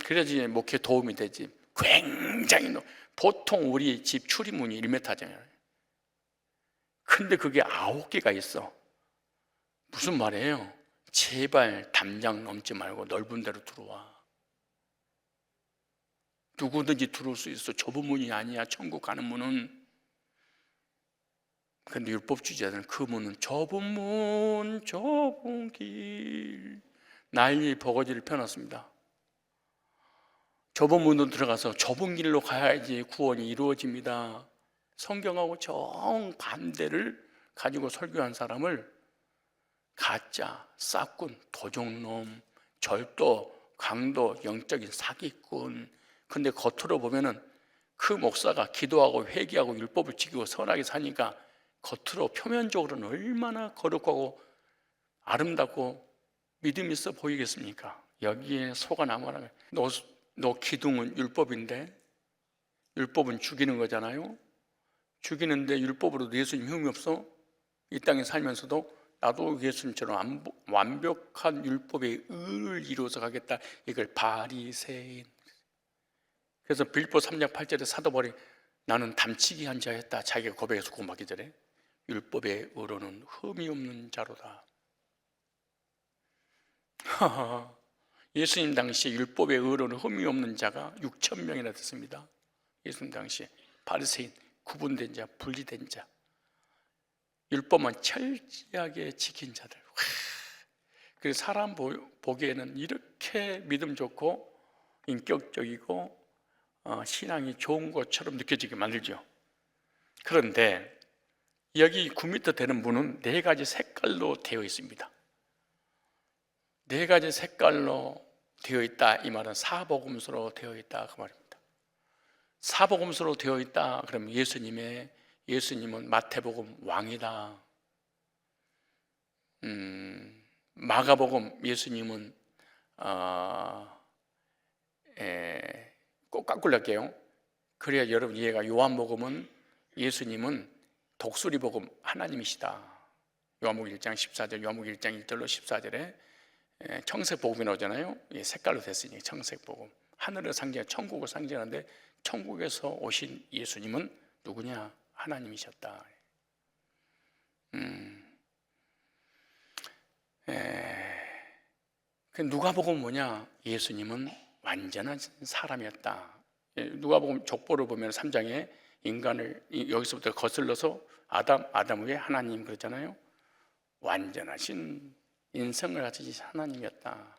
그래야지 목회 도움이 되지. 굉장히 보통 우리 집 출입문이 1m잖아요. 근데 그게 9개가 있어. 무슨 말이에요? 제발 담장 넘지 말고 넓은 데로 들어와. 누구든지 들어올 수 있어. 좁은 문이 아니야, 천국 가는 문은. 근데 율법주의자들은 그 문은 좁은 문, 좁은 길, 난리 버거지를 펴놨습니다. 좁은 문으로 들어가서 좁은 길로 가야지 구원이 이루어집니다. 성경하고 정반대를 가지고 설교한 사람을 가짜, 싹군, 도적놈, 절도, 강도, 영적인 사기꾼. 근데 겉으로 보면은 그 목사가 기도하고 회개하고 율법을 지키고 선하게 사니까 겉으로 표면적으로는 얼마나 거룩하고 아름답고 믿음 있어 보이겠습니까? 여기에 속아 남아라. 너 기둥은 율법인데, 율법은 죽이는 거잖아요. 죽이는데 율법으로도 예수님 흠이 없어? 이 땅에 살면서도 나도 예수님처럼 완벽한 율법의 의를 이루어서 가겠다. 이걸 바리새인. 그래서 빌립보 3장 8절에 사도 바울이 나는 담치기 한 자였다. 자기가 고백해서 고백하기 전에 율법의 의로는 흠이 없는 자로다. 예수님 당시에 율법의 의로는 흠이 없는 자가 6천 명이나 됐습니다. 예수님 당시에 바리새인, 구분된 자, 분리된 자, 율법만 철저하게 지킨 자들. 그래서 사람 보기에는 이렇게 믿음 좋고 인격적이고 신앙이 좋은 것처럼 느껴지게 만들죠. 그런데 여기 9m 되는 문은 4가지 색깔로 되어 있습니다. 4가지 색깔로 되어 있다. 이 말은 사복음서로 되어 있다 그 말입니다. 사복음서로 되어 있다. 그럼 예수님은 마태복음 왕이다. 마가복음 예수님은 꼭 깎으려게요. 그래야 여러분 이해가. 요한복음은 예수님은 독수리복음 하나님이시다. 요한복음 1장 14절, 요한복음 1장 1절로 14절에 청색복음이 나오잖아요. 색깔로 됐으니 청색복음. 하늘을 상징하고 천국을 상징하는데 천국에서 오신 예수님은 누구냐? 하나님이셨다. 누가복음 뭐냐? 예수님은 완전한 사람이었다. 누가복음 족보를 보면 3장에 인간을 여기서부터 거슬러서 아담 위에 하나님 그랬잖아요. 완전하신 인성을 가지신 하나님이었다.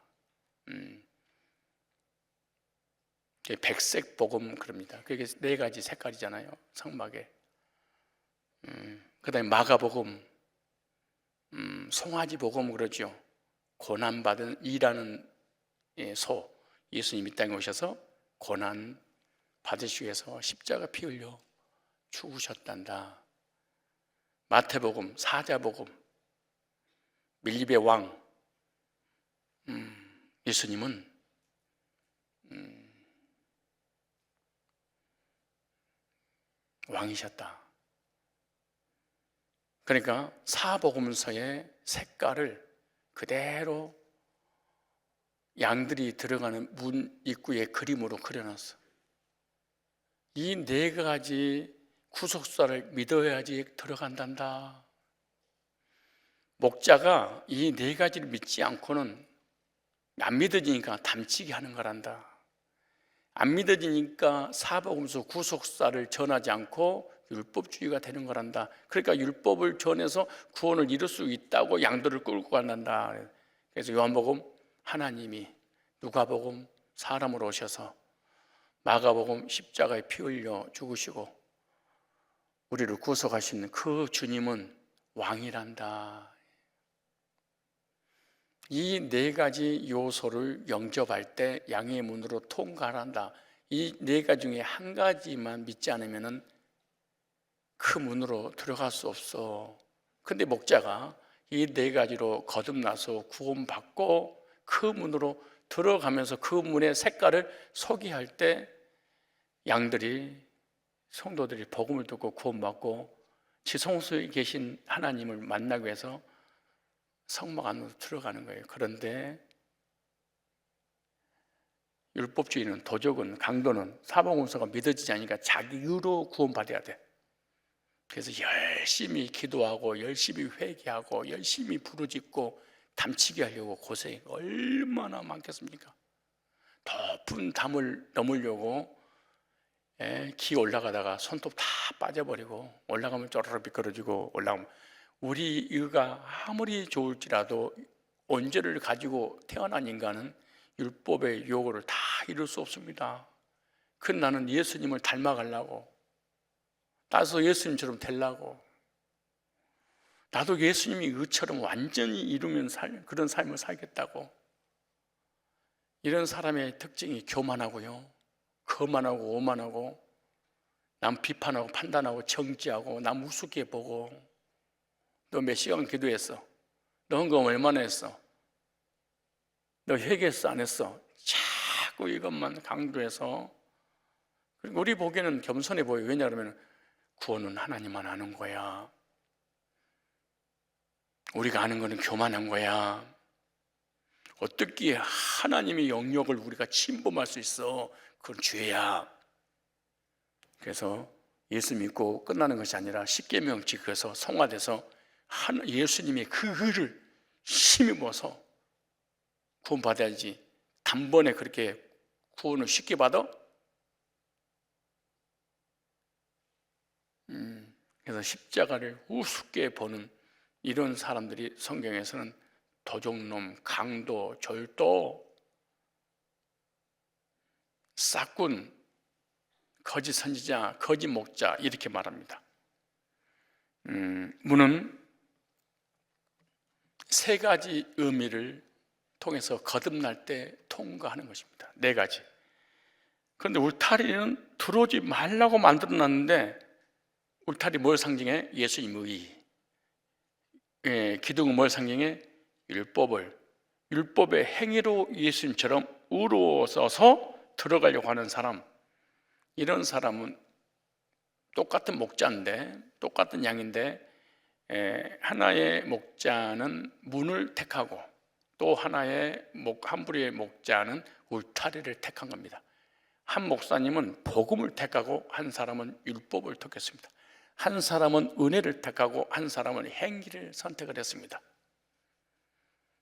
백색 복음 그럽니다. 그게 4가지 색깔이잖아요. 성막에. 그다음에 마가복음, 송아지 복음 그러죠. 고난받은 이라는 소, 예수님 이 땅에 오셔서 고난 받으시기 위해서 십자가 피 흘려 죽으셨단다. 마태복음, 사자복음, 밀립의 왕, 예수님은 왕이셨다. 그러니까 사복음서의 색깔을 그대로 양들이 들어가는 문 입구에 그림으로 그려놨어. 이 4가지 구속사를 믿어야지 들어간단다. 목자가 이 4가지를 믿지 않고는 안 믿어지니까 담치기 하는 거란다. 안 믿어지니까 사복음서 구속사를 전하지 않고 율법주의가 되는 거란다. 그러니까 율법을 전해서 구원을 이룰 수 있다고 양들을 끌고 간단다. 그래서 요한복음 하나님이, 누가복음 사람으로 오셔서, 마가복음 십자가에 피 흘려 죽으시고 우리를 구속하시는 그 주님은 왕이란다. 이 4가지 요소를 영접할 때 양의 문으로 통과한다. 이 4가지 중에 한 가지만 믿지 않으면 그 문으로 들어갈 수 없어. 근데 목자가 이 네 가지로 거듭나서 구원받고 그 문으로 들어가면서 그 문의 색깔을 소개할 때 양들이, 성도들이 복음을 듣고 구원받고 지성소에 계신 하나님을 만나기 위해서 성막 안으로 들어가는 거예요. 그런데 율법주의는, 도적은, 강도는 사복음서가 믿어지지 않으니까 자기 의로 구원받아야 돼. 그래서 열심히 기도하고 열심히 회개하고 열심히 부르짖고 담치게 하려고 고생이 얼마나 많겠습니까? 높은 담을 넘으려고 기 올라가다가 손톱 다 빠져버리고 올라가면 쪼르르 미끄러지고 올라가면, 우리 의가 아무리 좋을지라도 온죄를 가지고 태어난 인간은 율법의 요구를 다 이룰 수 없습니다. 그 나는 예수님을 닮아가려고, 나도 예수님처럼 되려고, 나도 예수님이 의처럼 완전히 이루면 그런 삶을 살겠다고. 이런 사람의 특징이 교만하고요, 거만하고 오만하고, 남 비판하고 판단하고 정죄하고 남 우습게 보고, 너 몇 시간 기도했어? 너 헌금 얼마나 했어? 너 회개했어 안 했어? 자꾸 이것만 강조해서, 그리고 우리 보기에는 겸손해 보여요. 왜냐하면 구원은 하나님만 아는 거야, 우리가 아는 거는 교만한 거야, 어떻게 하나님의 영역을 우리가 침범할 수 있어, 그건 죄야. 그래서 예수 믿고 끝나는 것이 아니라 십계명 지켜서 성화돼서 예수님의 그 의를 힘입어서 구원받아야지. 단번에 그렇게 구원을 쉽게 받아? 그래서 십자가를 우습게 보는 이런 사람들이 성경에서는 도적놈, 강도, 절도, 싹군, 거짓 선지자, 거짓 목자 이렇게 말합니다. 문은 세 가지 의미를 통해서 거듭날 때 통과하는 것입니다. 네 가지. 그런데 울타리는 들어오지 말라고 만들어놨는데, 울타리 뭘 상징해? 예수님의 의. 기둥은 뭘 상징해? 율법의 행위로 예수님처럼 의로워서 들어가려고 하는 사람. 이런 사람은 똑같은 목자인데, 똑같은 양인데, 하나의 목자는 문을 택하고 또 하나의 한 부류의 목자는 울타리를 택한 겁니다. 한 목사님은 복음을 택하고 한 사람은 율법을 택했습니다. 한 사람은 은혜를 택하고 한 사람은 행위를 선택을 했습니다.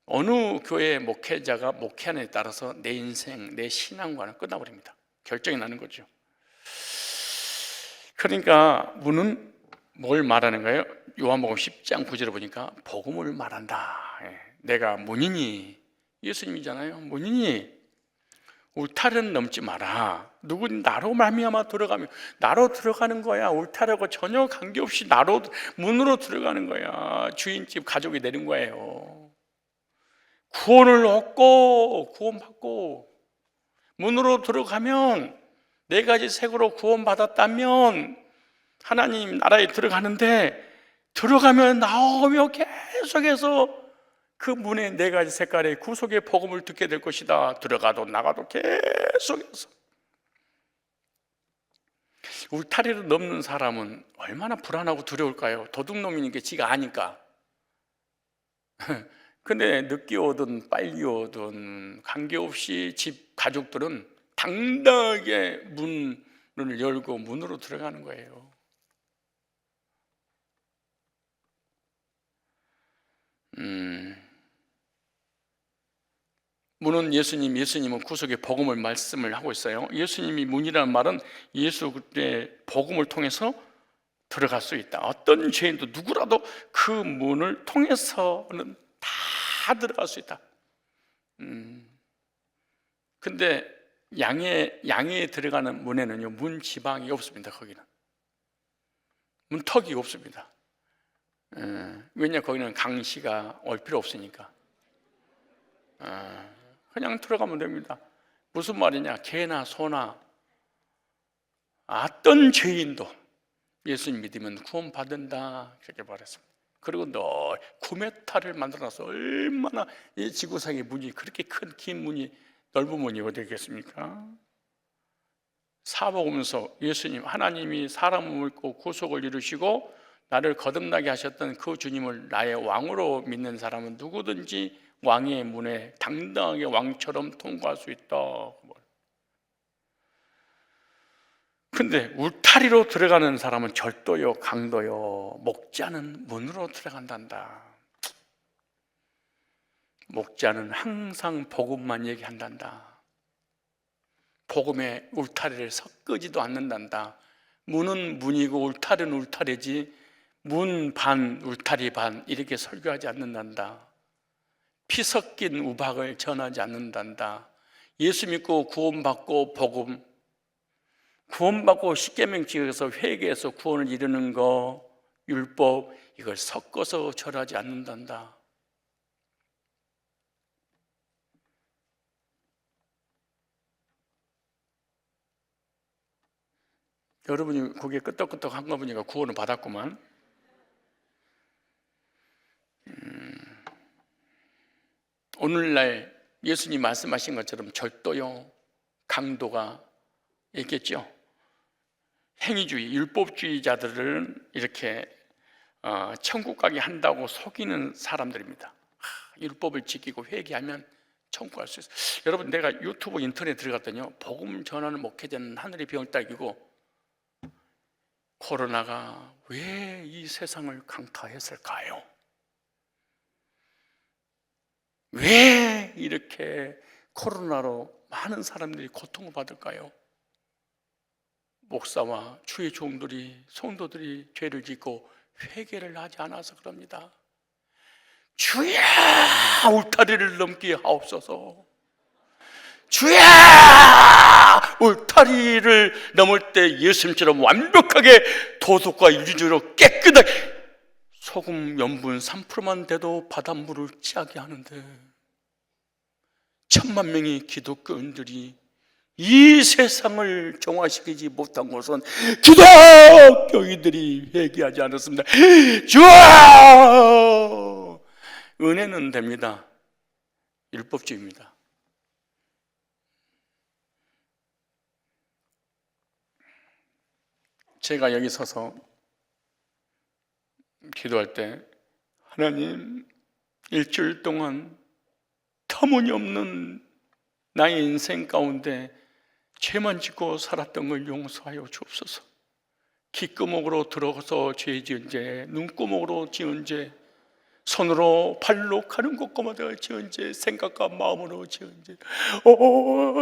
어느 교회 목회자가 목회하느냐에 따라서 내 인생, 내 신앙과는 끝나버립니다. 결정이 나는 거죠. 그러니까 문은 뭘 말하는 거예요? 요한복음 10장 9절에 보니까 복음을 말한다. 내가 문이니, 예수님이잖아요. 문이니 울타리는 넘지 마라. 누군 나로 말미암아 들어가면, 나로 들어가는 거야. 울타리하고 전혀 관계없이 나로, 문으로 들어가는 거야. 주인집 가족이 되는 거예요. 구원을 얻고 구원받고 문으로 들어가면, 네 가지 색으로 구원받았다면 하나님 나라에 들어가는데, 들어가면 나오며 계속해서 그 문의 네 가지 색깔의 구속의 복음을 듣게 될 것이다. 들어가도 나가도 계속해서. 울타리를 넘는 사람은 얼마나 불안하고 두려울까요? 도둑놈이니까 지가 아니까. 근데 늦게 오든 빨리 오든 관계없이 집 가족들은 당당하게 문을 열고 문으로 들어가는 거예요. 문은 예수님은 구속의 복음을 말씀을 하고 있어요. 예수님이 문이라는 말은 예수의 복음을 통해서 들어갈 수 있다. 어떤 죄인도 누구라도 그 문을 통해서는 다 들어갈 수 있다. 근데 양에 들어가는 문에는요, 문 지방이 없습니다. 거기는 문턱이 없습니다. 왜냐, 거기는 강시가 올 필요 없으니까. 그냥 들어가면 됩니다. 무슨 말이냐? 개나 소나 어떤 죄인도 예수님 믿으면 구원받는다, 그렇게 말했습니다. 그리고 늘 9m를 만들어서 얼마나 이 지구상의 문이 그렇게 큰 긴 문이 넓은 문이 어디 있겠습니까? 사복음서 예수님 하나님이 사람을 입고 구속을 이루시고 나를 거듭나게 하셨던 그 주님을 나의 왕으로 믿는 사람은 누구든지 왕의 문에 당당하게 왕처럼 통과할 수 있다. 근데 울타리로 들어가는 사람은 절도요, 강도요, 목자는 문으로 들어간단다. 목자는 항상 복음만 얘기한단다. 복음의 울타리를 섞지도 않는단다. 문은 문이고 울타리는 울타리지 문 반, 울타리 반 이렇게 설교하지 않는단다. 피 섞인 우박을 전하지 않는단다. 예수 믿고 구원받고 복음, 구원받고 십계명 지켜서 회개해서 구원을 이루는 거, 율법 이걸 섞어서 절하지 않는단다. 여러분이 고개 끄덕끄덕한 거 보니까 구원을 받았구만. 오늘날 예수님 말씀하신 것처럼 절도요, 강도가 있겠죠. 행위주의, 율법주의자들은 이렇게 천국 가게 한다고 속이는 사람들입니다. 율법을 지키고 회개하면 천국 갈 수 있어요. 여러분, 내가 유튜브 인터넷 들어갔더니요, 복음 전하는 목회자는 하늘의 병을 딸기고 코로나가 왜 이 세상을 강타했을까요? 왜 이렇게 코로나로 많은 사람들이 고통을 받을까요? 목사와 주의 종들이, 성도들이 죄를 짓고 회개를 하지 않아서 그럽니다. 주여 울타리를 넘게 하옵소서. 주여 울타리를 넘을 때 예수님처럼 완벽하게 도덕과 윤리적으로 깨끗하게 소금 염분 3%만 돼도 바닷물을 취하게 하는데 1,000만 명의 기독교인들이 이 세상을 정화시키지 못한 것은 기독교인들이 회개하지 않았습니다. 주여! 은혜는 됩니다. 율법주의입니다. 제가 여기 서서 기도할 때 하나님, 일주일 동안 터무니없는 나의 인생 가운데 죄만 짓고 살았던 걸 용서하여 주옵소서. 귓구멍으로 들어가서 죄 지은 죄, 눈구멍으로 지은 죄, 손으로 발로 가는 곳마다 지은 죄, 생각과 마음으로 지은 죄,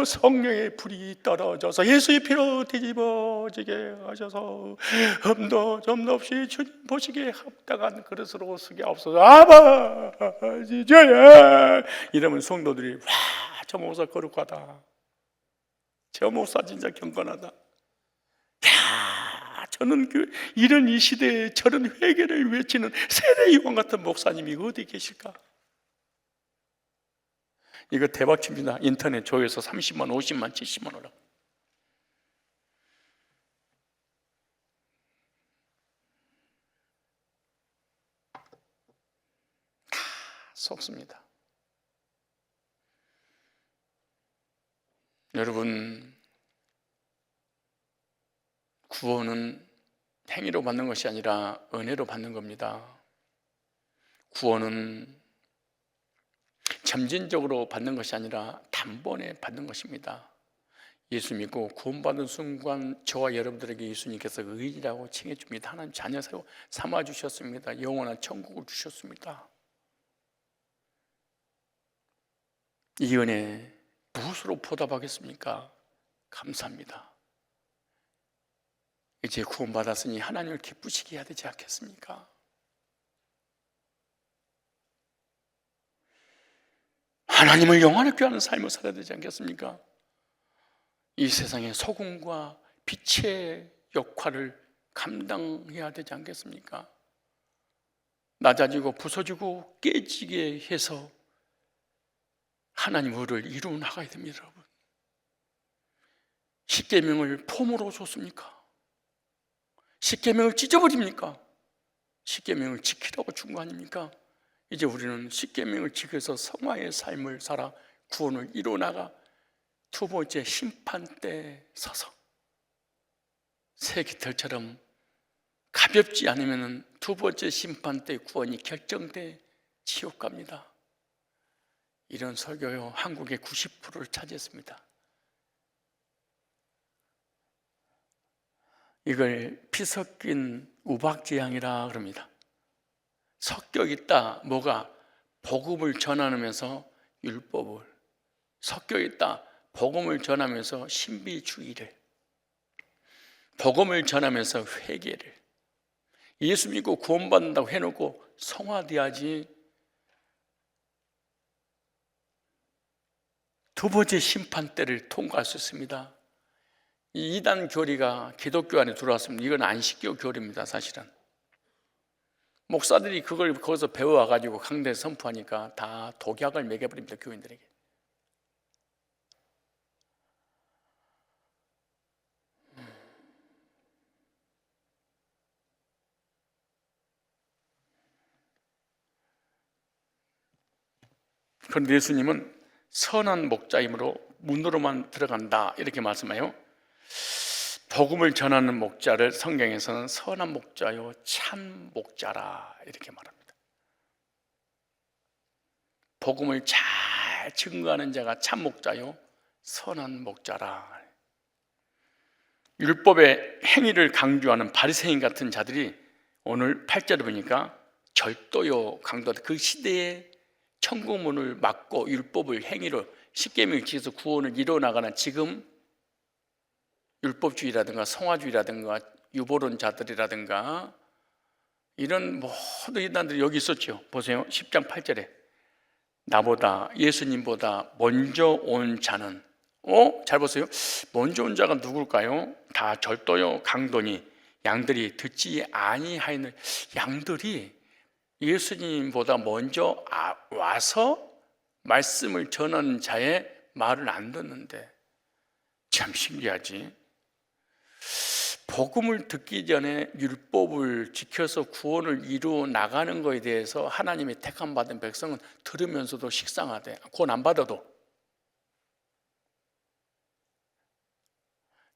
성령의 불이 떨어져서 예수의 피로 뒤집어지게 하셔서 흠도 점도 없이 주님 보시기에 합당한 그릇으로 쓰게 하옵소서. 아버지 주여! 이러면 성도들이 와, 저 목사 거룩하다, 저 목사 진짜 경건하다, 저는 이런 이 시대에 저런 회개를 외치는 세례요한 같은 목사님이 어디 계실까? 이거 대박칩니다. 인터넷 조회수 30만, 50만, 70만 올라. 다 속습니다. 여러분, 구원은 행위로 받는 것이 아니라 은혜로 받는 겁니다. 구원은 점진적으로 받는 것이 아니라 단번에 받는 것입니다. 예수 믿고 구원받은 순간 저와 여러분들에게 예수님께서 의인이라고 칭해줍니다. 하나님 자녀 삼아주셨습니다. 영원한 천국을 주셨습니다. 이 은혜 무엇으로 보답하겠습니까? 감사합니다. 이제 구원받았으니 하나님을 기쁘시게 해야 되지 않겠습니까? 하나님을 영원하게 하는 삶을 살아야 되지 않겠습니까? 이 세상의 소금과 빛의 역할을 감당해야 되지 않겠습니까? 낮아지고 부서지고 깨지게 해서 하나님의 의를 이루어 나가야 됩니다. 여러분, 십계명을 폼으로 줬습니까? 십계명을 찢어버립니까? 십계명을 지키라고 준 거 아닙니까? 이제 우리는 십계명을 지켜서 성화의 삶을 살아 구원을 이루어나가 두 번째 심판대에 서서 새 깃털처럼 가볍지 않으면 두 번째 심판대 구원이 결정돼 지옥 갑니다. 이런 설교요, 한국의 90%를 차지했습니다. 이걸 피 섞인 우박지향이라 그럽니다. 섞여 있다. 뭐가? 복음을 전하면서 율법을, 섞여 있다. 복음을 전하면서 신비주의를, 복음을 전하면서 회개를, 예수 믿고 구원받는다고 해놓고 성화돼야지 두 번째 심판대를 통과할 수 있습니다. 이 이단 교리가 기독교 안에 들어왔습니다. 이건 안식교 교리입니다. 사실은 목사들이 그걸 거기서 배워와가지고 강대에 선포하니까 다 독약을 먹여버립니다. 교인들에게. 그런데 예수님은 선한 목자이므로 문으로만 들어간다 이렇게 말씀해요. 복음을 전하는 목자를 성경에서는 선한 목자요 참 목자라 이렇게 말합니다. 복음을 잘 증거하는 자가 참 목자요 선한 목자라. 율법의 행위를 강조하는 바리새인 같은 자들이 오늘 8절에 보니까 절도요 강도다. 그 시대에 천국문을 막고 율법을 행위로 십계명을 지켜서 구원을 이뤄나가는 지금 율법주의라든가 성화주의라든가 유보론자들이라든가 이런 모든 이단들이 여기 있었죠. 보세요. 10장 8절에 나보다 예수님보다 먼저 온 자는 잘 보세요. 먼저 온 자가 누굴까요? 다 절도요 강도니 양들이 듣지 아니하였는 양들이 예수님보다 먼저 와서 말씀을 전하는 자의 말을 안 듣는데 참 신기하지. 복음을 듣기 전에 율법을 지켜서 구원을 이루어 나가는 것에 대해서 하나님의 택함 받은 백성은 들으면서도 식상하대. 구원 안 받아도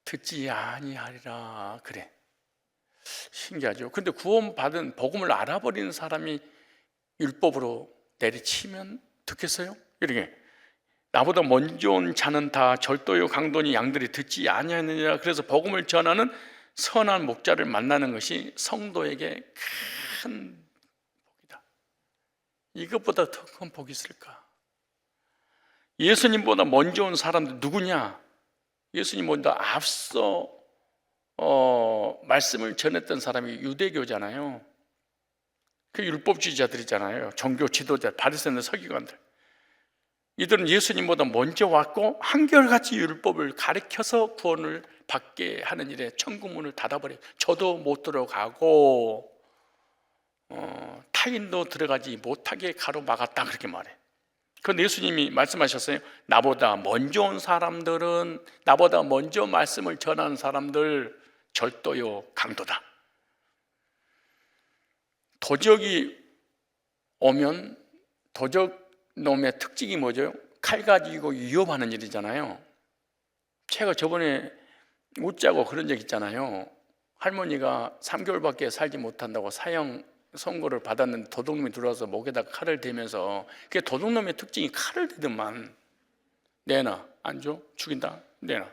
듣지 아니하리라 그래. 신기하죠. 근데 구원받은 복음을 알아버리는 사람이 율법으로 내리치면 듣겠어요? 이렇게 나보다 먼저 온 자는 다 절도요 강도니 양들이 듣지 아니하느니라. 그래서 복음을 전하는 선한 목자를 만나는 것이 성도에게 큰 복이다. 이것보다 더 큰 복이 있을까? 예수님보다 먼저 온 사람들 누구냐? 예수님보다 앞서 말씀을 전했던 사람이 유대교잖아요. 그 율법주의자들이잖아요. 종교 지도자, 바리새인들, 서기관들. 이들은 예수님보다 먼저 왔고 한결같이 율법을 가르쳐서 구원을 받게 하는 일에 천국문을 닫아버려요. 저도 못 들어가고 타인도 들어가지 못하게 가로막았다 그렇게 말해. 그런데 예수님이 말씀하셨어요. 나보다 먼저 온 사람들은, 나보다 먼저 말씀을 전하는 사람들 절도요 강도다. 도적이 오면 도적 놈의 특징이 뭐죠? 칼 가지고 위협하는 일이잖아요. 제가 저번에 웃자고 그런 적 있잖아요. 할머니가 3개월밖에 살지 못한다고 사형 선고를 받았는데 도둑놈이 들어와서 목에다가 칼을 대면서, 그게 도둑놈의 특징이 칼을 대더만. 내놔. 안 줘? 죽인다. 내놔.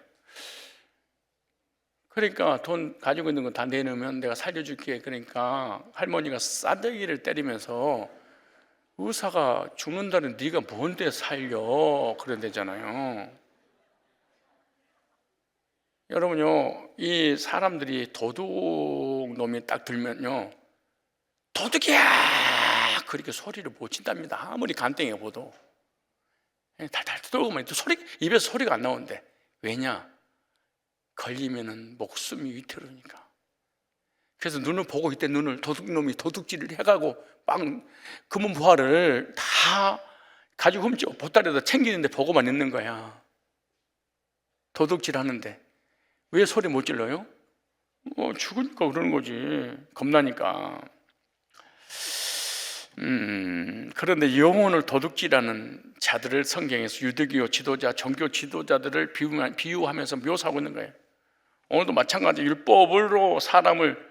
그러니까 돈 가지고 있는 거 다 내놓으면 내가 살려줄게. 그러니까 할머니가 싸대기를 때리면서 의사가 죽는다는 네가 뭔데 살려 그런대잖아요. 여러분요, 이 사람들이 도둑놈이 딱 들면요 도둑이야 그렇게 소리를 못 친답니다. 아무리 간땡이가 보도 달달 뜯어오면 입에서 소리가 안 나오는데. 왜냐? 걸리면은 목숨이 위태로우니까. 그래서 눈을 보고 있대. 눈을 도둑놈이 도둑질을 해가고 빵 금은 부화를 다 가지고 훔쳐 보따리에다 챙기는데 보고만 있는 거야. 도둑질 하는데 왜 소리 못 질러요? 죽으니까 그러는 거지. 겁나니까. 그런데 영혼을 도둑질하는 자들을 성경에서 유대교 지도자, 종교 지도자들을 비유하면서 묘사하고 있는 거예요. 오늘도 마찬가지 율법으로 사람을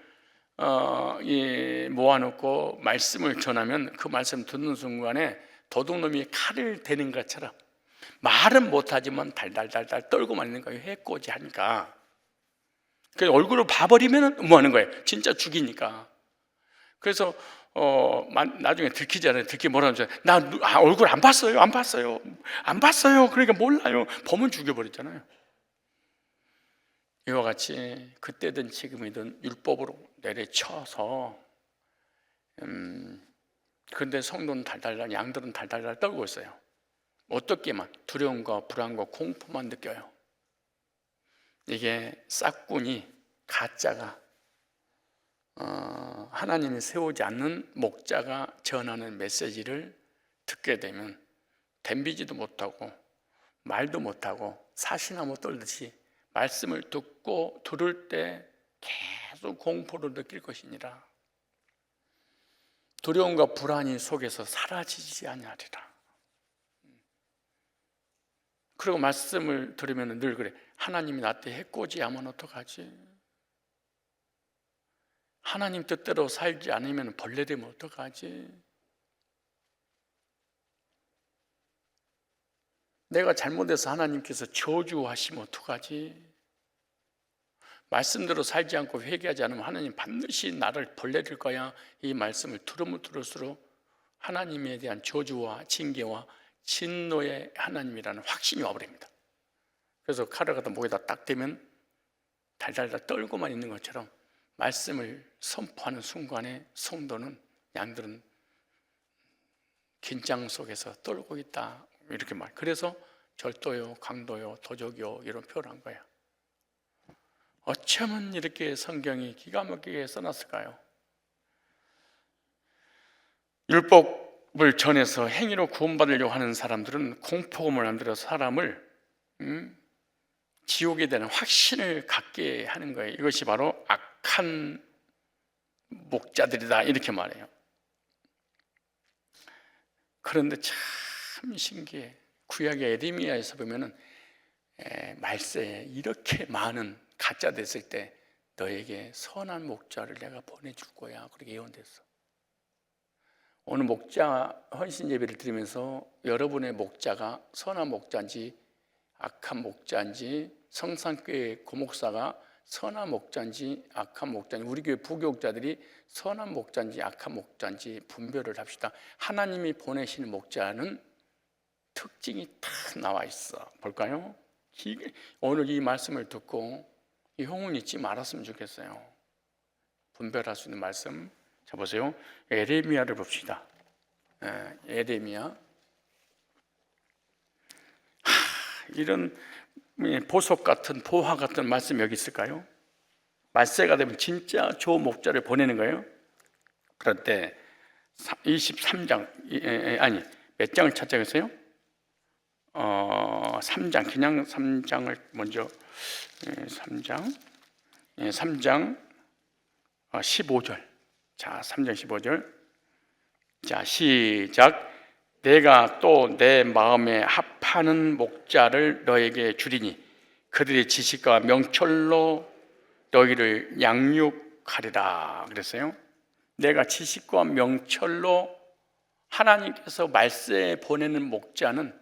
모아놓고 말씀을 전하면 그 말씀 듣는 순간에 도둑놈이 칼을 대는 것처럼 말은 못하지만 달달달달 떨고만 있는 거예요. 해코지 하니까. 그래서 얼굴을 봐버리면 뭐 하는 거예요? 진짜 죽이니까. 그래서 나중에 들키잖아요. 들키 뭐라 하죠? 나 얼굴 안 봤어요. 안 봤어요. 안 봤어요. 그러니까 몰라요. 보면 죽여버리잖아요. 이와 같이 그때든 지금이든 율법으로 내려쳐서 그런데 성도는 달달달, 양들은 달달달 떨고 있어요. 어떻게만? 두려움과 불안과 공포만 느껴요. 이게 싹군이, 가짜가, 하나님이 세우지 않는 목자가 전하는 메시지를 듣게 되면 덤비지도 못하고 말도 못하고 사시나무 떨듯이 말씀을 듣고 들을 때 계속 공포를 느낄 것이니라. 두려움과 불안이 속에서 사라지지 아니하리라. 그리고 말씀을 들으면 늘 그래. 하나님이 나한테 해코지하면 어떡하지? 하나님 뜻대로 살지 않으면 벌레 되면 어떡하지? 내가 잘못해서 하나님께서 저주하시면 어떡하지? 말씀대로 살지 않고 회개하지 않으면 하나님 반드시 나를 벌레 될 거야. 이 말씀을 들으면 들을수록 하나님에 대한 저주와 징계와 진노의 하나님이라는 확신이 와버립니다. 그래서 칼을 갖다 목에다 딱 대면 달달달 떨고만 있는 것처럼 말씀을 선포하는 순간에 성도는, 양들은 긴장 속에서 떨고 있다. 이렇게 말. 그래서 절도요, 강도요, 도적이요 이런 표현을 한 거야. 어쩌면 이렇게 성경이 기가 막히게 써놨을까요? 율법을 전해서 행위로 구원받으려고 하는 사람들은 공포감을 만들어서 사람을 지옥에 대한 확신을 갖게 하는 거예요. 이것이 바로 악한 목자들이다 이렇게 말해요. 그런데 참 신기해. 구약의 에레미야에서 보면은 말세에 이렇게 많은 가짜 됐을 때 너에게 선한 목자를 내가 보내줄 거야. 그렇게 예언됐어. 오늘 목자 헌신 예배를 드리면서 여러분의 목자가 선한 목자인지 악한 목자인지, 성산교회 고목사가 선한 목자인지 악한 목자인지, 우리 교회 부교육자들이 선한 목자인지 악한 목자인지 분별을 합시다. 하나님이 보내시는 목자는 특징이 다 나와 있어. 볼까요? 오늘 이 말씀을 듣고 이 형은 잊지 말았으면 좋겠어요. 분별할 수 있는 말씀. 자, 보세요. 에레미야를 봅시다. 에레미야. 이런 보석 같은, 보화 같은 말씀 여기 있을까요? 말세가 되면 진짜 좋은 목자를 보내는 거예요. 그런데 23장, 아니 몇 장을 찾아겠어요? 3장, 그냥 3장을 먼저 3장 15절. 자, 3장 15절. 자, 시작. 내가 또 내 마음에 합하는 목자를 너에게 주리니 그들의 지식과 명철로 너희를 양육하리라 그랬어요. 내가 지식과 명철로, 하나님께서 말세에 보내는 목자는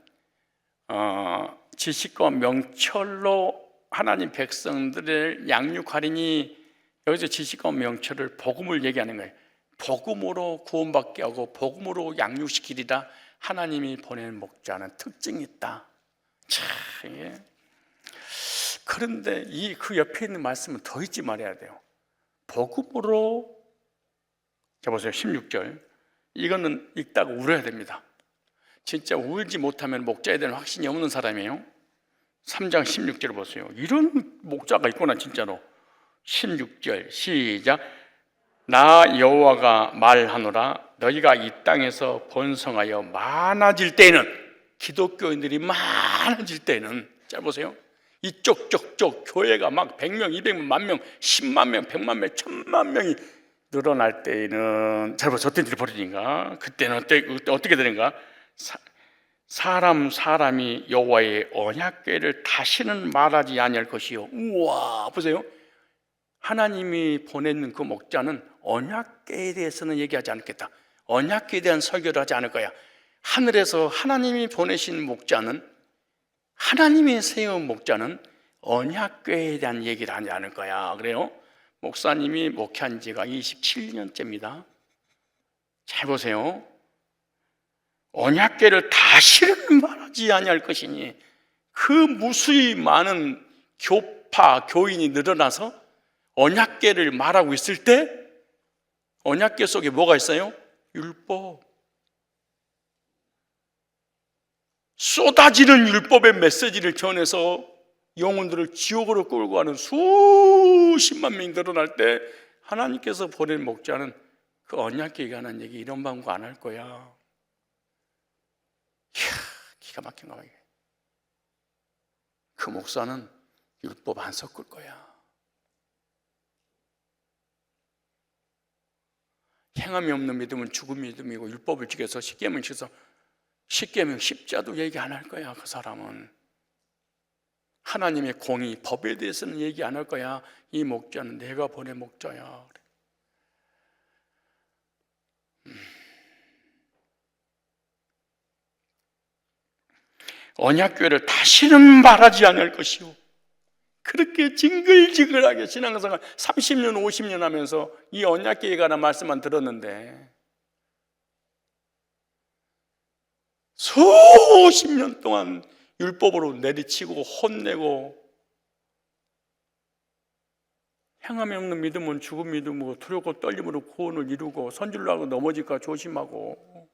지식과 명철로 하나님 백성들을 양육하리니, 여기서 지식과 명철을 복음을 얘기하는 거예요. 복음으로 구원받게 하고 복음으로 양육시키리라. 하나님이 보내는 목자는 특징이 있다. 참, 예. 그런데 그 옆에 있는 말씀은 더 잊지 말아야 돼요. 복음으로, 자 보세요. 16절. 이거는 읽다가 울어야 됩니다. 진짜 울지 못하면 목자에 대한 확신이 없는 사람이에요. 3장 16절을 보세요. 이런 목자가 있구나 진짜로. 16절 시작. 나 여호와가 말하노라. 너희가 이 땅에서 번성하여 많아질 때는, 기독교인들이 많아질 때는, 잘 보세요. 이쪽 교회가 막 100명, 200명, 10,000명, 10만 명, 100만 명, 1000만 명이 늘어날 때에는 잘못 어떤 일이 벌어지는가? 그때는 어떻게 되는가? 사람이 여호와의 언약궤를 다시는 말하지 아니할 것이요. 우와, 보세요. 하나님이 보내는 그 목자는 언약궤에 대해서는 얘기하지 않겠다. 언약궤에 대한 설교를 하지 않을 거야. 하늘에서 하나님이 보내신 목자는, 하나님이 세운 목자는 언약궤에 대한 얘기를 하지 않을 거야. 그래요? 목사님이 목회한 지가 27년째입니다. 잘 보세요. 언약궤를 다시는 말하지 아니할 것이니, 그 무수히 많은 교인이 늘어나서 언약궤를 말하고 있을 때 언약궤 속에 뭐가 있어요? 율법. 쏟아지는 율법의 메시지를 전해서 영혼들을 지옥으로 끌고 가는 수십만 명이 늘어날 때 하나님께서 보낸 목자는 그 언약궤에 관한 얘기 이런 방법 안 할 거야. 이야, 기가 막힌 거야. 그 목사는 율법 안 섞을 거야. 행함이 없는 믿음은 죽은 믿음이고, 율법을 지켜서 십계명을 지켜서 십계명 십자도 얘기 안 할 거야. 그 사람은 하나님의 공의, 법에 대해서는 얘기 안 할 거야. 이 목자는 내가 보낸 목자야. 언약궤를 다시는 말하지 않을 것이요. 그렇게 징글징글하게 신앙생활 30년 50년 하면서 이 언약궤에 관한 말씀만 들었는데 수십 년 동안 율법으로 내리치고 혼내고, 행함이 없는 믿음은 죽은 믿음으로 두렵고 떨림으로 구원을 이루고, 선질로 하고 넘어질까 조심하고,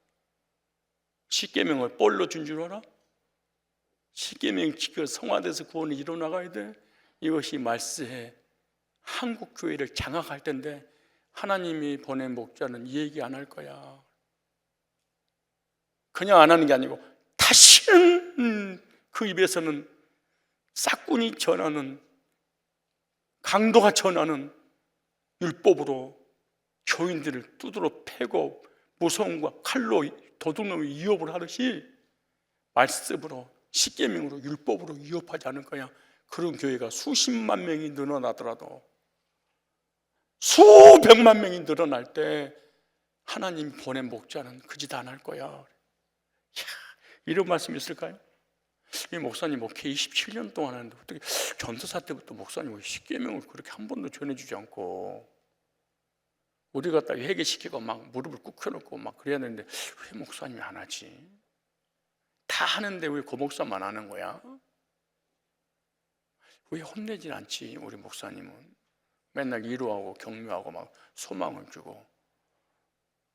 십계명을 뻘로 준 줄 알아? 십계명 지켜 성화돼서 구원을 이루어나가야 돼. 이것이 말세에 한국 교회를 장악할 텐데 하나님이 보낸 목자는 이 얘기 안 할 거야. 그냥 안 하는 게 아니고 다시는 그 입에서는 싹군이 전하는, 강도가 전하는 율법으로 교인들을 두드러 패고 무서움과 칼로 도둑놈이 위협을 하듯이 말씀으로, 십계명으로, 율법으로 위협하지 않을 거야. 그런 교회가 수십만 명이 늘어나더라도, 수백만 명이 늘어날 때 하나님 보낸 목자는 그 짓 안 할 거야. 이야, 이런 말씀이 있을까요? 이 목사님 목회 27년 동안 하는데 어떻게 전도사 때부터 목사님 십계명을 그렇게 한 번도 전해주지 않고, 우리 갖다 회개시키고 막 무릎을 꿇혀놓고 막 그래야 되는데 왜 목사님이 안 하지? 다 하는데 왜 그 목사만 하는 거야? 왜 혼내질 않지? 우리 목사님은 맨날 위로하고 격려하고 막 소망을 주고,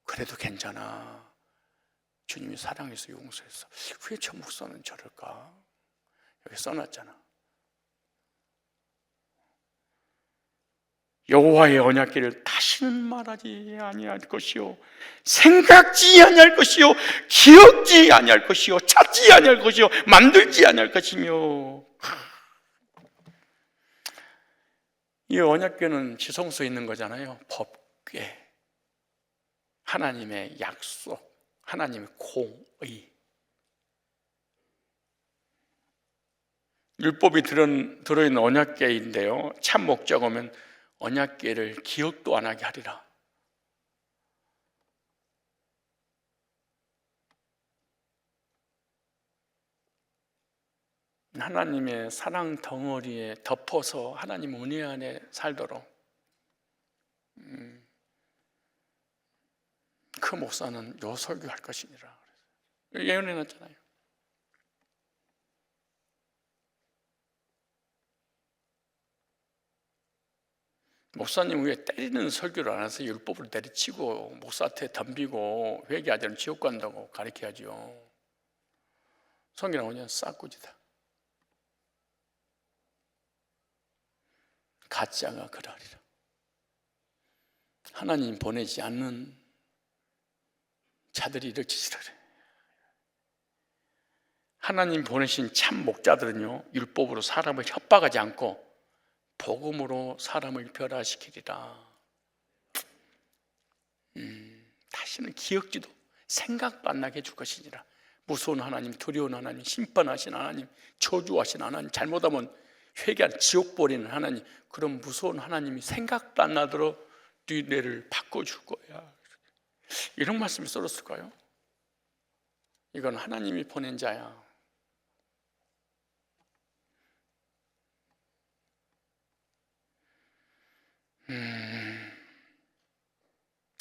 그래도 괜찮아, 주님이 사랑해서 용서했어. 왜 저 목사는 저럴까? 여기 써놨잖아. 여호와의 언약궤를 다시는 말하지 아니할 것이요, 생각지 아니할 것이요, 기억지 아니할 것이요, 찾지 아니할 것이요, 만들지 아니할 것이며. 이 언약궤는 지성소에 있는 거잖아요. 법궤, 하나님의 약속, 하나님의 공의. 율법이 들어있는 언약궤인데요, 참 목자가 오면 언약궤를 기억도 안 하게 하리라. 하나님의 사랑 덩어리에 덮어서 하나님 은혜 안에 살도록, 그 목사는 요 설교할 것이니라 예언해놨잖아요. 목사님 왜 때리는 설교를 안 해서 율법을 내리치고 목사한테 덤비고 회개하지 않으면 지옥 간다고 가르쳐야죠. 성경 나오냐? 싹구지다. 가짜가 그러하리라. 하나님 보내지 않는 자들이 이렇게 짓을 해. 하나님 보내신 참 목자들은요, 율법으로 사람을 협박하지 않고 복음으로 사람을 변화시키리라. 다시는 기억지도 생각도 안 나게 해줄 것이니라. 무서운 하나님, 두려운 하나님, 심판하신 하나님, 저주하신 하나님, 잘못하면 회개한 지옥 버리는 하나님, 그런 무서운 하나님이 생각도 안 나도록 네 뇌를 바꿔줄 거야. 이런 말씀을 써줬을까요? 이건 하나님이 보낸 자야.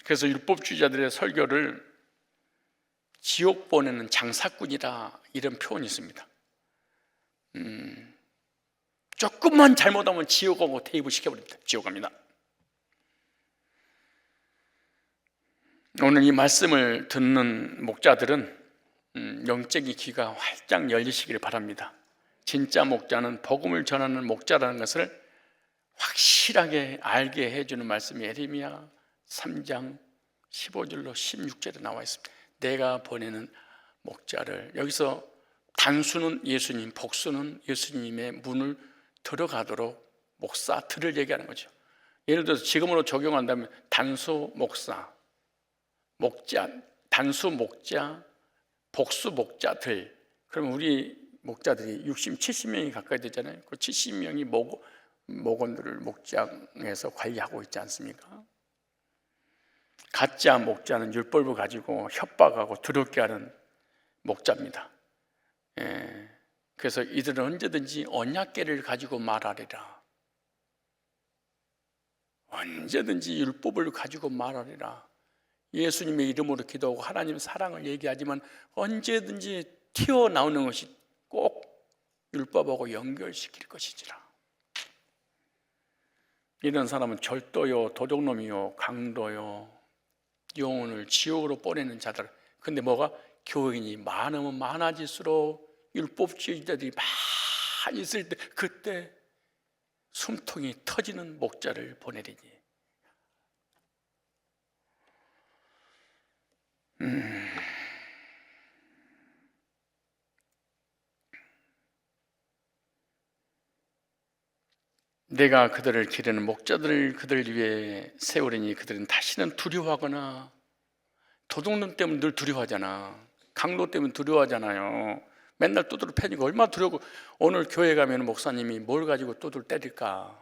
그래서 율법주의자들의 설교를 지옥 보내는 장사꾼이라 이런 표현이 있습니다. 조금만 잘못하면 지옥 오고 테이블 시켜버립니다. 지옥 갑니다. 오늘 이 말씀을 듣는 목자들은 영적인 귀가 활짝 열리시기를 바랍니다. 진짜 목자는 복음을 전하는 목자라는 것을 확실하게 알게 해주는 말씀이 예레미야 3장 15절로 16절에 나와 있습니다. 내가 보내는 목자를, 여기서 단수는 예수님, 복수는 예수님의 문을 들어가도록 목사들을 얘기하는 거죠. 예를 들어서 지금으로 적용한다면 단수 목사, 목자, 단수 목자, 복수 목자들. 그러면 우리 목자들이 60, 70명이 가까이 되잖아요. 그 70명이 목원들을 목장에서 관리하고 있지 않습니까? 가짜 목자는 율법을 가지고 협박하고 두렵게 하는 목자입니다. 그래서 이들은 언제든지 언약궤를 가지고 말하리라. 언제든지 율법을 가지고 말하리라. 예수님의 이름으로 기도하고 하나님 사랑을 얘기하지만 언제든지 튀어나오는 것이 꼭 율법하고 연결시킬 것이지라. 이런 사람은 절도요, 도둑놈이요, 강도요, 영혼을 지옥으로 보내는 자들. 근데 뭐가? 교인이 많으면 많아질수록 율법주의자들이 많이 있을 때 그때 숨통이 터지는 목자를 보내리니. 내가 그들을 기르는 목자들을 그들 위해 세우리니 그들은 다시는 두려워하거나, 도둑놈 때문에 늘 두려워하잖아. 강도 때문에 두려워하잖아요. 맨날 두드러 패니까 얼마나 두려워. 오늘 교회 가면 목사님이 뭘 가지고 두드러 때릴까?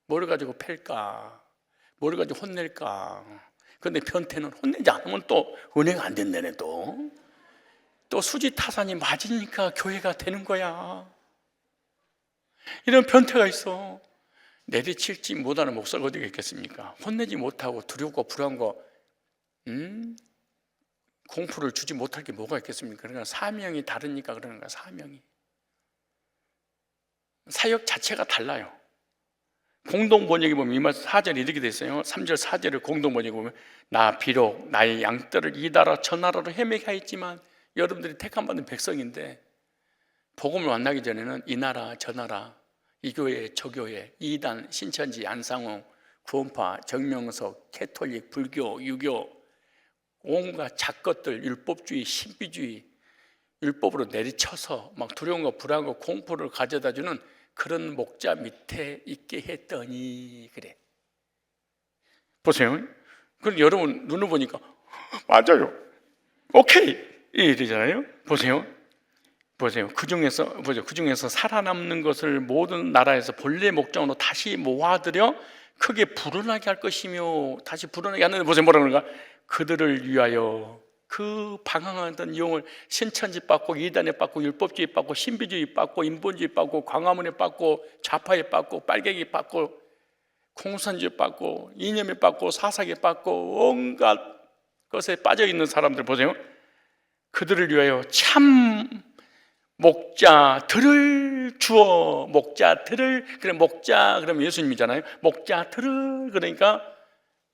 뭘 가지고 팰까? 뭘 가지고 혼낼까? 근데 변태는 혼내지 않으면 또 은혜가 안 된다네. 또 수지타산이 맞으니까 교회가 되는 거야. 이런 변태가 있어. 내리칠지 못하는 목사가 어디가 있겠습니까? 혼내지 못하고 두렵고 불안한 거, 공포를 주지 못할 게 뭐가 있겠습니까? 그러니까 사명이 다르니까 그러는 거야. 사명이, 사역 자체가 달라요. 공동 번역에 보면 이 말씀 4절이 이렇게 돼 있어요. 3절 4절을 공동 번역에 보면 나 비록 나의 양떼를 이 나라 저 나라로 헤매게 하였지만, 여러분들이 택함 받은 백성인데 복음을 만나기 전에는 이 나라 저 나라, 이 교회 저 교회, 이단, 신천지, 안상호, 구원파, 정명석, 캐톨릭, 불교, 유교, 온갖 작것들, 율법주의, 신비주의, 율법으로 내리쳐서 막 두려움과 불안과 공포를 가져다주는 그런 목자 밑에 있게 했더니 그래. 보세요. 그럼 여러분 눈을 보니까 맞아요, 오케이 이러잖아요. 보세요. 그 중에서 살아남는 것을 모든 나라에서 본래 목장으로 다시 모아들여 크게 불어나게 할 것이며, 다시 불어나게 하는데 보세요, 뭐라 그러는가? 그들을 위하여 그 방황하던 영을 신천지 빠고, 이단에 빠고, 율법주의 빠고, 신비주의 빠고, 인본주의 빠고, 광화문에 빠고, 좌파에 빠고, 빨갱이 빠고, 공산주의 빠고, 이념에 빠고, 사사기에 빠고, 온갖 것에 빠져있는 사람들 보세요. 그들을 위하여 참 목자들을 주어. 목자들을, 그래, 목자 그러면 예수님이잖아요. 목자들을, 그러니까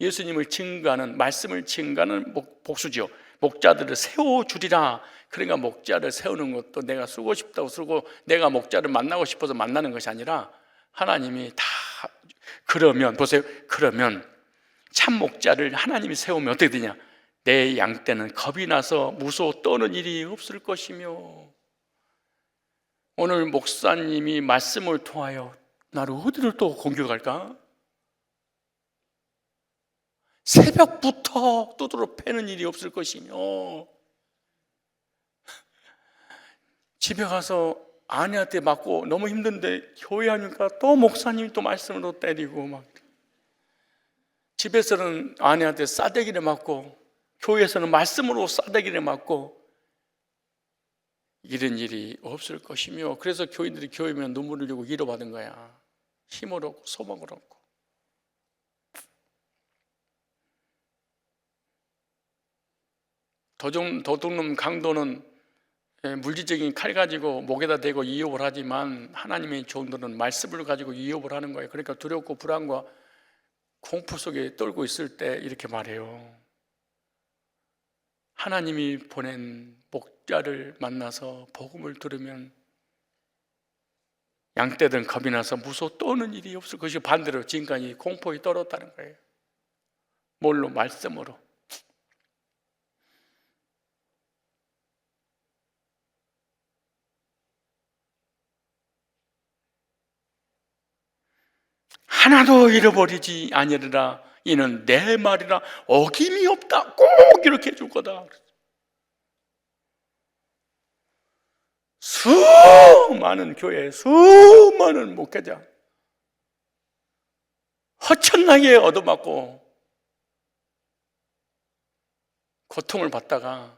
예수님을 증거하는, 말씀을 증거하는 복수지요. 목자들을 세워주리라. 그러니까 목자를 세우는 것도 내가 쓰고 싶다고 쓰고, 내가 목자를 만나고 싶어서 만나는 것이 아니라 하나님이 다. 그러면 보세요, 그러면 참 목자를 하나님이 세우면 어떻게 되냐? 내 양떼는 겁이 나서 무서워 떠는 일이 없을 것이며. 오늘 목사님이 말씀을 통하여 나를 어디를 또 공격할까? 새벽부터 두드러 패는 일이 없을 것이며, 집에 가서 아내한테 맞고 너무 힘든데 교회 하니까 또 목사님이 또 말씀으로 때리고, 막 집에서는 아내한테 싸대기를 맞고 교회에서는 말씀으로 싸대기를 맞고, 이런 일이 없을 것이며, 그래서 교인들이 교회면 눈물을 흘리고 위로받은 거야. 힘을 얻고 소망을 얻고. 도둑놈 강도는 물리적인 칼 가지고 목에다 대고 위협을 하지만, 하나님의 종들은 말씀을 가지고 위협을 하는 거예요. 그러니까 두렵고 불안과 공포 속에 떨고 있을 때 이렇게 말해요. 하나님이 보낸 목자를 만나서 복음을 들으면 양떼들은 겁이 나서 무서워 떠는 일이 없을 것이고, 반대로 지금까지 공포에 떨었다는 거예요. 뭘로? 말씀으로. 하나도 잃어버리지 아니하리라. 이는 내 말이라 어김이 없다. 꼭 이렇게 해줄 거다. 수많은 교회, 수많은 목회자 허천나게 얻어맞고 고통을 받다가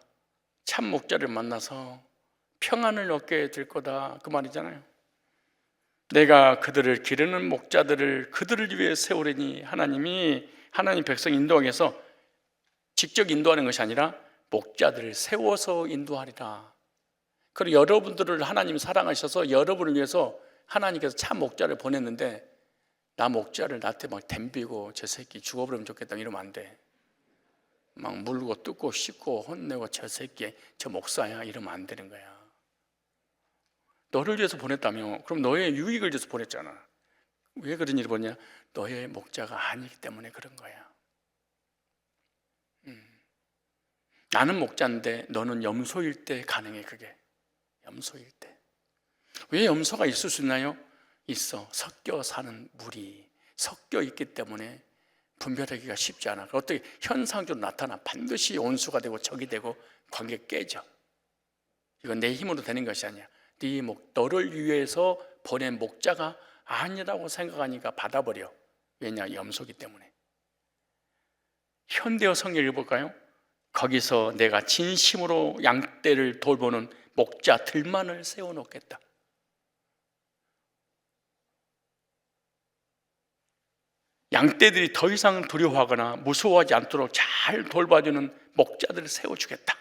참 목자를 만나서 평안을 얻게 될 거다, 그 말이잖아요. 내가 그들을 기르는 목자들을 그들을 위해 세우려니, 하나님 백성 인도하기 위해서 직접 인도하는 것이 아니라 목자들을 세워서 인도하리라. 그리고 여러분들을 하나님이 사랑하셔서 여러분을 위해서 하나님께서 참 목자를 보냈는데, 나 목자를 나한테 막 덤비고 저 새끼 죽어버리면 좋겠다 이러면 안 돼. 막 물고 뜯고 씻고 혼내고 저 새끼 저 목사야 이러면 안 되는 거야. 너를 위해서 보냈다며, 그럼 너의 유익을 위해서 보냈잖아. 왜 그런 일을 보냐? 너의 목자가 아니기 때문에 그런 거야. 나는 목자인데 너는 염소일 때 가능해. 그게 염소일 때. 왜 염소가 있을 수 있나요? 있어. 섞여 사는 물이 섞여 있기 때문에 분별하기가 쉽지 않아. 어떻게 현상적으로 나타나. 반드시 온수가 되고 적이 되고 관계가 깨져. 이건 내 힘으로 되는 것이 아니야. 너를 위해서 보낸 목자가 아니라고 생각하니까 받아버려. 왜냐? 염소기 때문에. 현대어 성경을 읽어볼까요? 거기서 내가 진심으로 양떼를 돌보는 목자들만을 세워놓겠다. 양떼들이 더 이상 두려워하거나 무서워하지 않도록 잘 돌봐주는 목자들을 세워주겠다.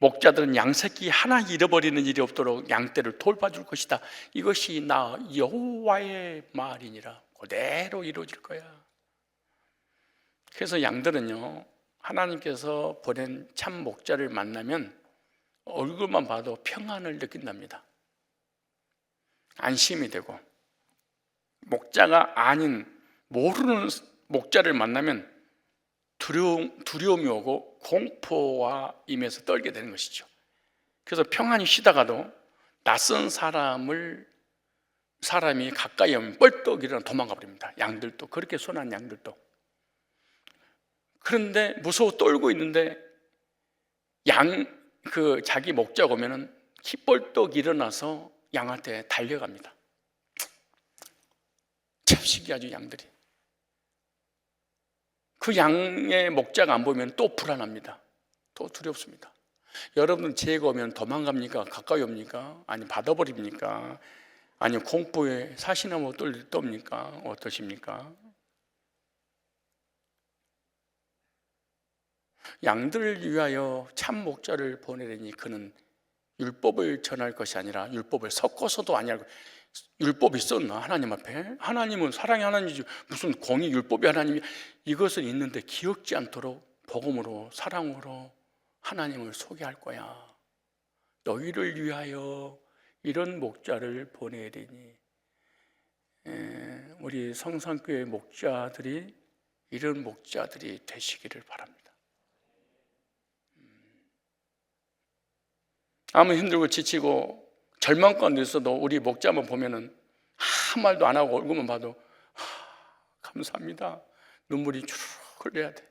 목자들은 양새끼 하나 잃어버리는 일이 없도록 양떼를 돌봐줄 것이다. 이것이 나 여호와의 말이니라. 그대로 이루어질 거야. 그래서 양들은요, 하나님께서 보낸 참 목자를 만나면 얼굴만 봐도 평안을 느낀답니다. 안심이 되고, 목자가 아닌 모르는 목자를 만나면 두려움이 오고 공포와 임해서 떨게 되는 것이죠. 그래서 평안히 쉬다가도 낯선 사람이 가까이 오면 뻘떡 일어나 도망가 버립니다. 양들도 그렇게 순한 양들도. 그런데 무서워 떨고 있는데 자기 목자가 오면은 킥벌떡 일어나서 양한테 달려갑니다. 참 신기하죠, 양들이. 그 양의 목자가 안 보면 또 불안합니다. 또 두렵습니다. 여러분, 재해가 오면 도망갑니까? 가까이 옵니까? 아니 받아버립니까? 아니면 공포에 사시나무 떱니까? 어떠십니까? 양들을 위하여 참 목자를 보내려니 그는 율법을 전할 것이 아니라 율법을 섞어서도 아니하고. 율법이 있었나? 하나님 앞에? 하나님은 사랑의 하나님이지 무슨 공의 율법이 하나님이. 이것은 있는데 기억지 않도록 복음으로 사랑으로 하나님을 소개할 거야. 너희를 위하여 이런 목자를 보내리니. 우리 성산교회 목자들이 이런 목자들이 되시기를 바랍니다. 아무 힘들고 지치고 절망 가운데 있어도 우리 목자만 보면은 아무 말도 안 하고 얼굴만 봐도 감사합니다. 눈물이 쭉 흘려야 돼.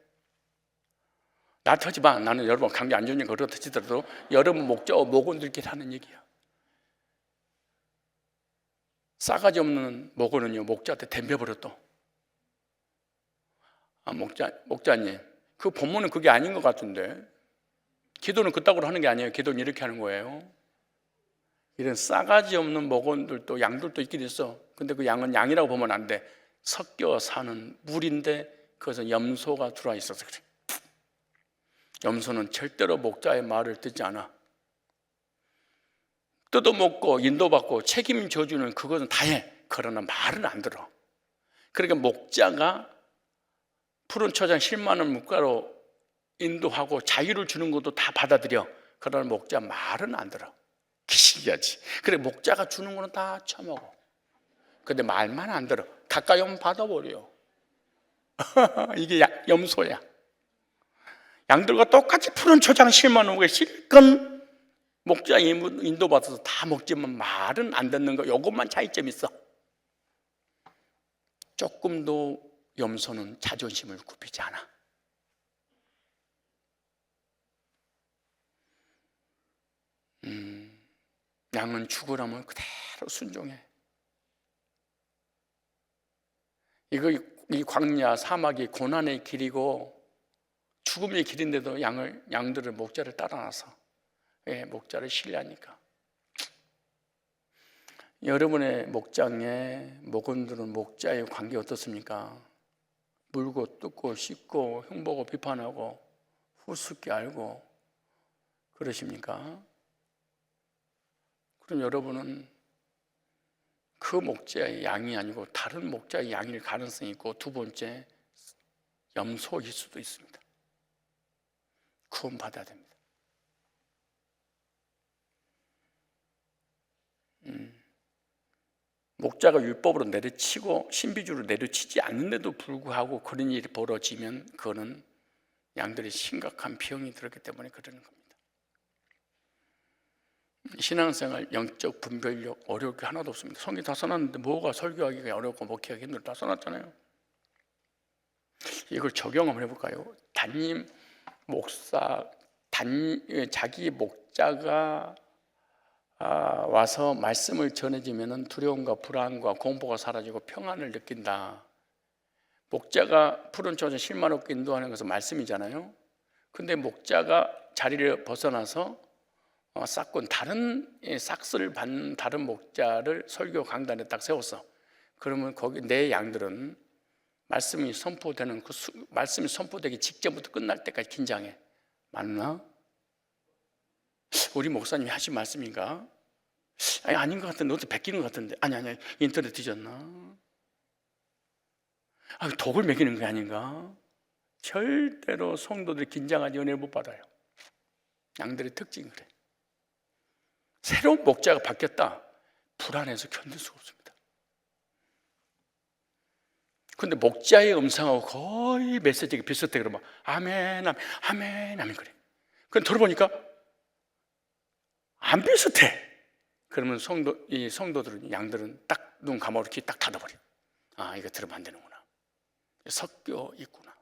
나한테 하지 마. 나는 여러분 감기 안 좋으니까 그렇다 치더라도 여러분 목자와 목원들끼리 하는 얘기야. 싸가지 없는 목원은요, 목자한테 덤벼버렸어. 목자님, 그 본문은 그게 아닌 것 같은데. 기도는 그따구로 하는 게 아니에요. 기도는 이렇게 하는 거예요. 이런 싸가지 없는 목원들도 양들도 있긴 있어. 근데 그 양은 양이라고 보면 안 돼. 섞여 사는 물인데 그것은 염소가 들어와 있어서 그래. 염소는 절대로 목자의 말을 듣지 않아. 뜯어먹고 인도받고 책임져주는 그것은 다 해. 그러나 말은 안 들어. 그러니까 목자가 푸른 초장 10만 원 물가로 인도하고 자유를 주는 것도 다 받아들여. 그러나 목자 말은 안 들어. 기시기하지. 그래 목자가 주는 거는 다 처먹어. 근데 말만 안 들어. 가까이 오면 받아버려. 이게 염소야. 양들과 똑같이 푸른 초장 10만 원에 실컷 목자 인도받아서 다 먹지만 말은 안 듣는 거. 이것만 차이점 있어. 조금도 염소는 자존심을 굽히지 않아. 양은 죽으라면 그대로 순종해. 이 광야 사막이 고난의 길이고 죽음의 길인데도 양들을 목자를 따라놔서, 왜? 목자를 신뢰하니까. 여러분의 목장에 목원들은 목자의 관계 어떻습니까? 물고 뜯고 씹고 흉보고 비판하고 후습게 알고 그러십니까? 그럼 여러분은 그 목자의 양이 아니고 다른 목자의 양일 가능성이 있고, 두 번째, 염소일 수도 있습니다. 구원받아야 됩니다. 목자가 율법으로 내려치고 신비주의로 내려치지 않는데도 불구하고 그런 일이 벌어지면 그거는 양들이 심각한 병이 들었기 때문에 그러는 겁니다. 신앙생활 영적 분별력 어려울 게 하나도 없습니다. 성경 다 써놨는데 뭐가 설교하기가 어렵고 목회하기 힘들다 써놨잖아요. 이걸 적용 한번 해볼까요? 담임 목사, 자기 목자가 와서 말씀을 전해주면 두려움과 불안과 공포가 사라지고 평안을 느낀다. 목자가 푸른 초장 10만 원께 인도하는 것은 말씀이잖아요. 근데 목자가 자리를 벗어나서 삭스를 받는 다른 목자를 설교 강단에 딱 세웠어. 그러면 거기 내 양들은 말씀이 선포되는 말씀이 선포되기 직전부터 끝날 때까지 긴장해. 맞나? 우리 목사님이 하신 말씀인가? 아닌 것 같은데, 어떻게 베끼는 것 같은데. 아니 인터넷 뒤졌나? 독을 먹이는 게 아닌가? 절대로 성도들이 긴장하지 은혜를 못 받아요. 양들의 특징이 그래. 새로운 목자가 바뀌었다. 불안해서 견딜 수가 없습니다. 근데 목자의 음성하고 거의 메시지가 비슷해. 그러면 아멘, 아멘, 아멘 그래. 그럼 들어보니까 안 비슷해. 그러면 성도들은, 양들은 딱 눈 감아놓고 귀 딱 닫아버려. 이거 들으면 안 되는구나. 섞여 있구나.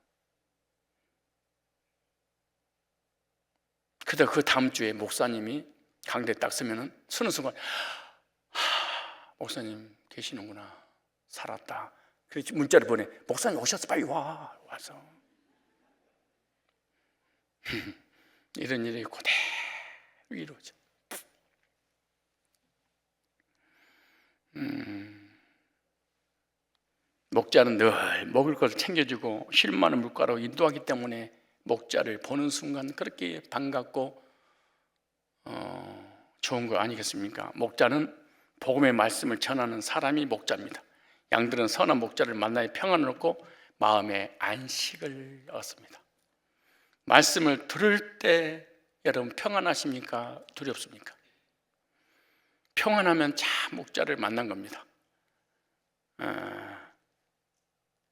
그러다 그 다음 주에 목사님이 강대에 딱 서면은 서는 순간, 목사님 계시는구나. 살았다. 그래서 문자를 보내. 목사님 오셨어. 빨리 와서. 이런 일이 그대로 이루어져. 목자는 늘 먹을 것을 챙겨주고 쉴 만한 물가로 인도하기 때문에 목자를 보는 순간 그렇게 반갑고 좋은 거 아니겠습니까? 목자는 복음의 말씀을 전하는 사람이 목자입니다. 양들은 선한 목자를 만나야 평안을 얻고 마음의 안식을 얻습니다. 말씀을 들을 때 여러분 평안하십니까? 두렵습니까? 평안하면 참 목자를 만난 겁니다.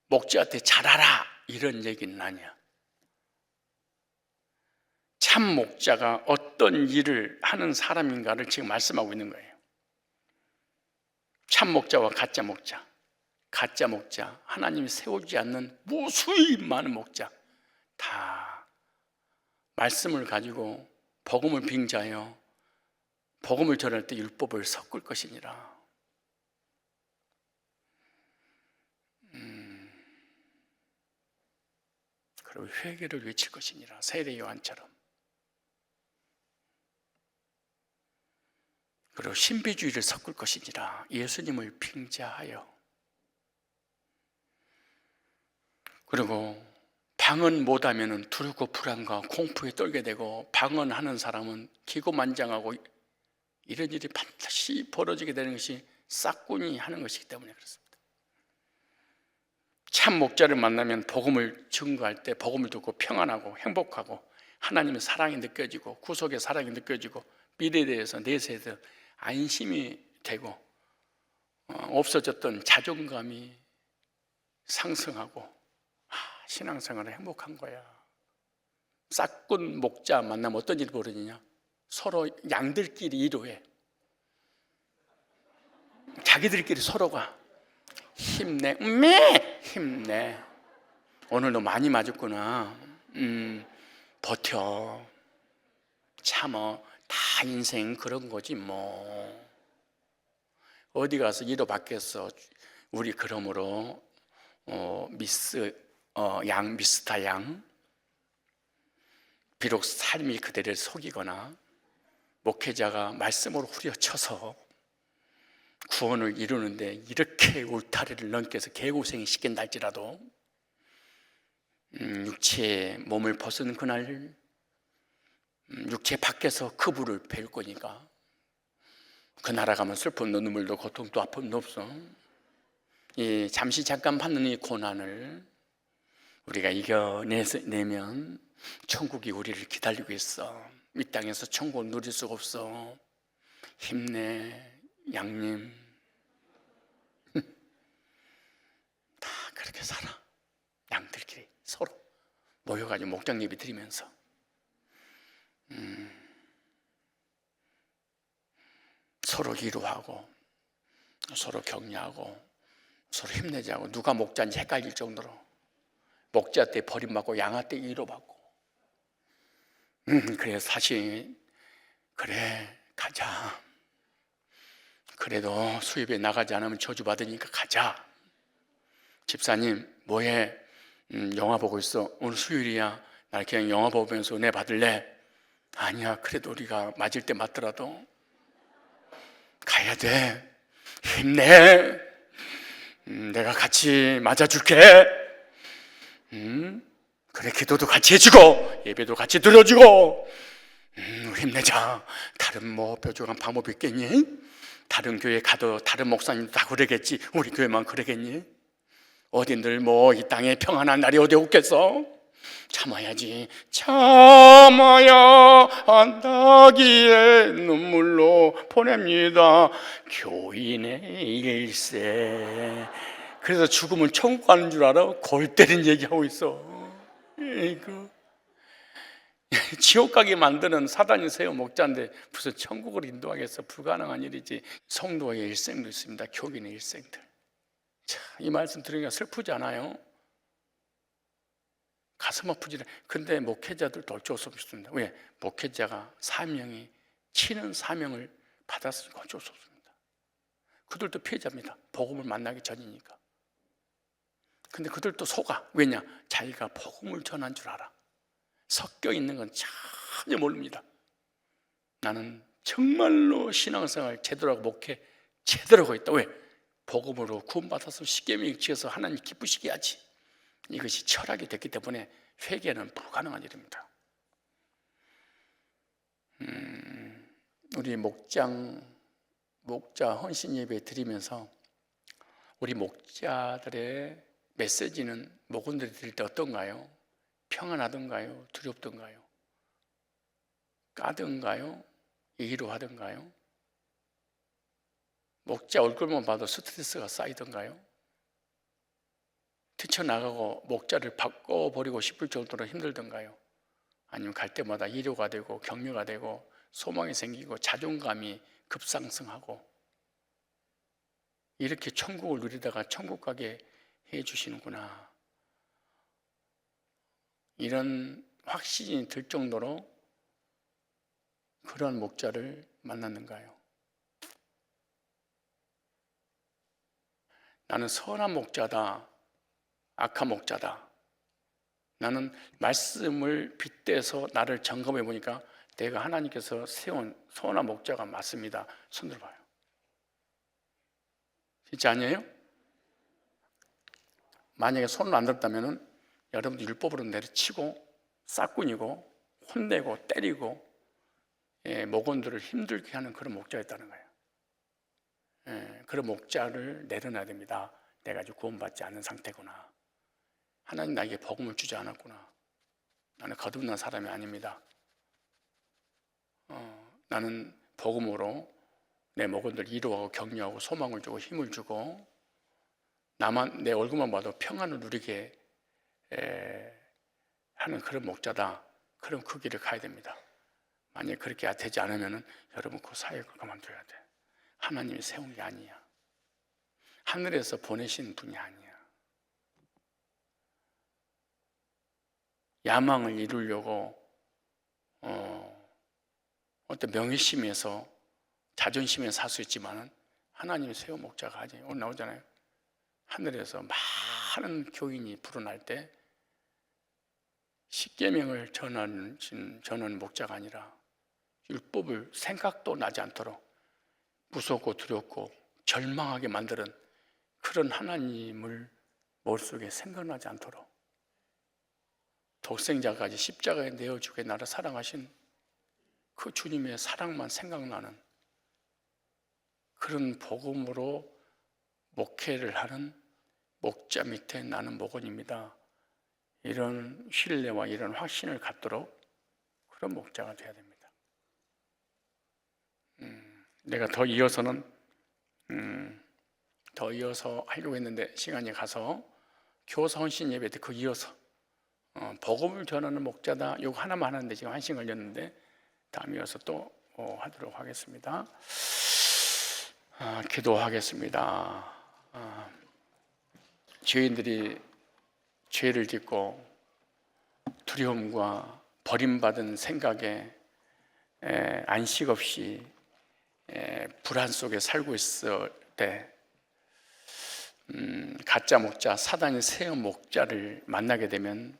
목자한테 잘하라 이런 얘기는 아니야. 참 목자가 어떤 일을 하는 사람인가를 지금 말씀하고 있는 거예요. 참 목자와 가짜 목자. 가짜 목자, 하나님이 세우지 않는 무수히 많은 목자, 다 말씀을 가지고 복음을 빙자하여 복음을 전할 때 율법을 섞을 것이니라. 그리고 회개를 외칠 것이니라. 세례 요한처럼. 그리고 신비주의를 섞을 것이니라. 예수님을 빙자하여. 그리고 방언 못하면 두렵고 불안과 공포에 떨게 되고, 방언하는 사람은 기고만장하고 이런 일이 반드시 벌어지게 되는 것이 싹군이 하는 것이기 때문에 그렇습니다. 참 목자를 만나면 복음을 증거할 때 복음을 듣고 평안하고 행복하고 하나님의 사랑이 느껴지고 구속의 사랑이 느껴지고 미래에 대해서 내세에 대해서 안심이 되고 없어졌던 자존감이 상승하고 신앙생활은 행복한 거야. 싹군 목자 만나면 어떤 일이 벌어지냐? 서로 양들끼리 이루해. 자기들끼리 서로가 힘내, 힘내. 오늘 너 많이 맞았구나. 버텨, 참어. 다 인생 그런 거지 뭐. 어디 가서 이로 받겠어. 우리 그러므로 미스터 양. 비록 삶이 그대를 속이거나 목회자가 말씀으로 후려쳐서 구원을 이루는데 이렇게 울타리를 넘겨서 개고생이 시킨다 할지라도 육체의 몸을 벗은 그날 육체 밖에서 그불을 배울 거니까 그 나라 가면 슬픔도 눈물도 고통도 아픔도 없어. 이 잠시 잠깐 받는 이 고난을 우리가 이겨내면 천국이 우리를 기다리고 있어. 이 땅에서 천국을 누릴 수가 없어. 힘내 양님. 다 그렇게 살아. 양들끼리 서로 모여가지고 목장 예배 드리면서 서로 위로하고 서로 격려하고 서로 힘내자고. 누가 목자인지 헷갈릴 정도로 목자 때 버림받고 양아 때 위로받고. 그래 사실 그래 가자. 그래도 수입에 나가지 않으면 저주받으니까 가자. 집사님 뭐해? 영화 보고 있어. 오늘 수요일이야. 나 그냥 영화 보면서 은혜 받을래? 아니야. 그래도 우리가 맞을 때 맞더라도 가야 돼. 힘내. 내가 같이 맞아줄게. 그래 기도도 같이 해주고 예배도 같이 드려주고 힘내자. 다른 뭐 뾰족한 방법이 있겠니? 다른 교회 가도 다른 목사님도 다 그러겠지. 우리 교회만 그러겠니? 어딘들 뭐 이 땅에 평안한 날이 어디 없겠어? 참아야지. 참아야 한다기에 눈물로 보냅니다. 교인의 일세. 그래서 죽으면 천국 가는 줄 알아? 골 때린 얘기하고 있어. 이거 지옥 가게 만드는 사단이 세운 목자인데 무슨 천국을 인도하겠어? 불가능한 일이지. 성도의 일생도 있습니다. 교인의 일생들. 자, 이 말씀 들으니까 슬프지 않아요? 가슴 아프지. 근데 목회자들도 어쩔 수 없습니다. 왜? 목회자가 사명이 치는 사명을 받았으니까 어쩔 수 없습니다. 그들도 피해자입니다. 복음을 만나기 전이니까. 근데 그들도 속아. 왜냐? 자기가 복음을 전한 줄 알아. 섞여 있는 건 전혀 모릅니다. 나는 정말로 신앙생활 제대로 하고 목회 제대로 하고 있다. 왜? 복음으로 구원받아서 십계명을 지켜서 하나님 기쁘시게 하지. 이것이 철학이 됐기 때문에 회개는 불가능한 일입니다. 우리 목자 헌신 예배 드리면서 우리 목자들의 메시지는 목원들이 드릴 때 어떤가요? 평안하던가요? 두렵던가요? 까던가요? 위로하던가요? 목자 얼굴만 봐도 스트레스가 쌓이던가요? 뛰쳐나가고 목자를 바꿔버리고 싶을 정도로 힘들던가요? 아니면 갈 때마다 위로가 되고 격려가 되고 소망이 생기고 자존감이 급상승하고 이렇게 천국을 누리다가 천국 가게 해주시는구나. 이런 확신이 들 정도로 그런 목자를 만났는가요? 나는 선한 목자다, 악한 목자다. 나는 말씀을 빗대서 나를 점검해 보니까 내가 하나님께서 세운 선한 목자가 맞습니다. 손 들어봐요. 진짜 아니에요? 만약에 손을 안 들었다면 여러분도 율법으로 내려치고 싹군이고 혼내고 때리고 목원들을 힘들게 하는 그런 목자였다는 거예요. 그런 목자를 내려놔야 됩니다. 내가 아직 구원받지 않은 상태구나. 하나님 나에게 복음을 주지 않았구나. 나는 거듭난 사람이 아닙니다. 나는 복음으로 내 목원들 이루하고 격려하고 소망을 주고 힘을 주고 나만 내 얼굴만 봐도 평안을 누리게 하는 그런 목자다. 그럼 그 길을 가야 됩니다. 만약에 그렇게 되지 않으면 여러분 그 사역을 그만둬야 돼. 하나님이 세운 게 아니야. 하늘에서 보내신 분이 아니야. 야망을 이루려고 어떤 명예심에서 자존심에 살 수 있지만 하나님이 세운 목자가 아니에요. 오늘 나오잖아요. 하늘에서 많은 교인이 불어날 때 십계명을 전하는 목자가 아니라 율법을 생각도 나지 않도록 무섭고 두렵고 절망하게 만드는 그런 하나님을 머릿속에 생각나지 않도록 독생자까지 십자가에 내어주게 나를 사랑하신 그 주님의 사랑만 생각나는 그런 복음으로 목회를 하는 목자 밑에 나는 목원입니다. 이런 신뢰와 이런 확신을 갖도록 그런 목자가 되어야 됩니다. 내가 더 이어서 하려고 했는데 시간이 가서 교사 헌신 예배 때 그 이어서 복음을 전하는 목자다. 이거 하나만 하는데 지금 1시간 걸렸는데 다음 이어서 또 하도록 하겠습니다. 기도하겠습니다. 죄인들이 죄를 짓고 두려움과 버림받은 생각에 안식 없이 불안 속에 살고 있을 때 가짜 목자, 사단이 세운 목자를 만나게 되면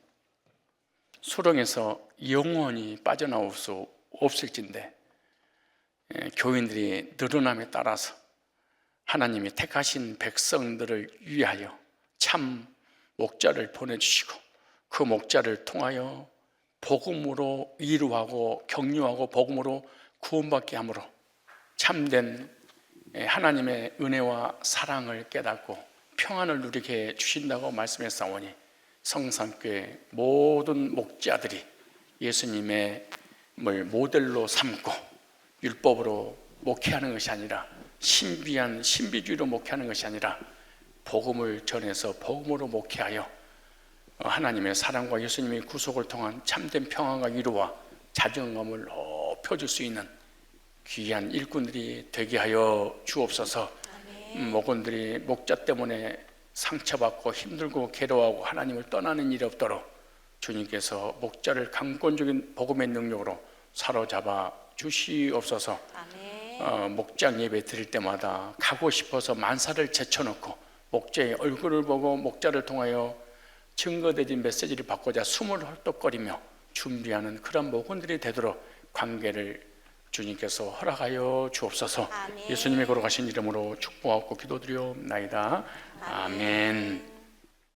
수렁에서 영원히 빠져나올 수 없을진데 교인들이 늘어남에 따라서 하나님이 택하신 백성들을 위하여 참 목자를 보내주시고 그 목자를 통하여 복음으로 위로하고 격려하고 복음으로 구원받게 함으로 참된 하나님의 은혜와 사랑을 깨닫고 평안을 누리게 해주신다고 말씀했사오니 성산교회 모든 목자들이 예수님의 모델로 삼고 율법으로 목회하는 것이 아니라 신비한 신비주의로 목회하는 것이 아니라 복음을 전해서 복음으로 목회하여 하나님의 사랑과 예수님의 구속을 통한 참된 평안과 위로와 자존감을 높여줄 수 있는 귀한 일꾼들이 되게 하여 주옵소서. 목원들이 목자 때문에 상처받고 힘들고 괴로워하고 하나님을 떠나는 일이 없도록 주님께서 목자를 강권적인 복음의 능력으로 사로잡아 주시옵소서. 목장 예배 드릴 때마다 가고 싶어서 만사를 제쳐놓고 목자의 얼굴을 보고 목자를 통하여 증거되진 메시지를 받고자 숨을 헐떡거리며 준비하는 그런 목원들이 되도록 관계를 주님께서 허락하여 주옵소서. 예수님의 걸어가신 이름으로 축복하고 기도드리옵나이다. 아멘.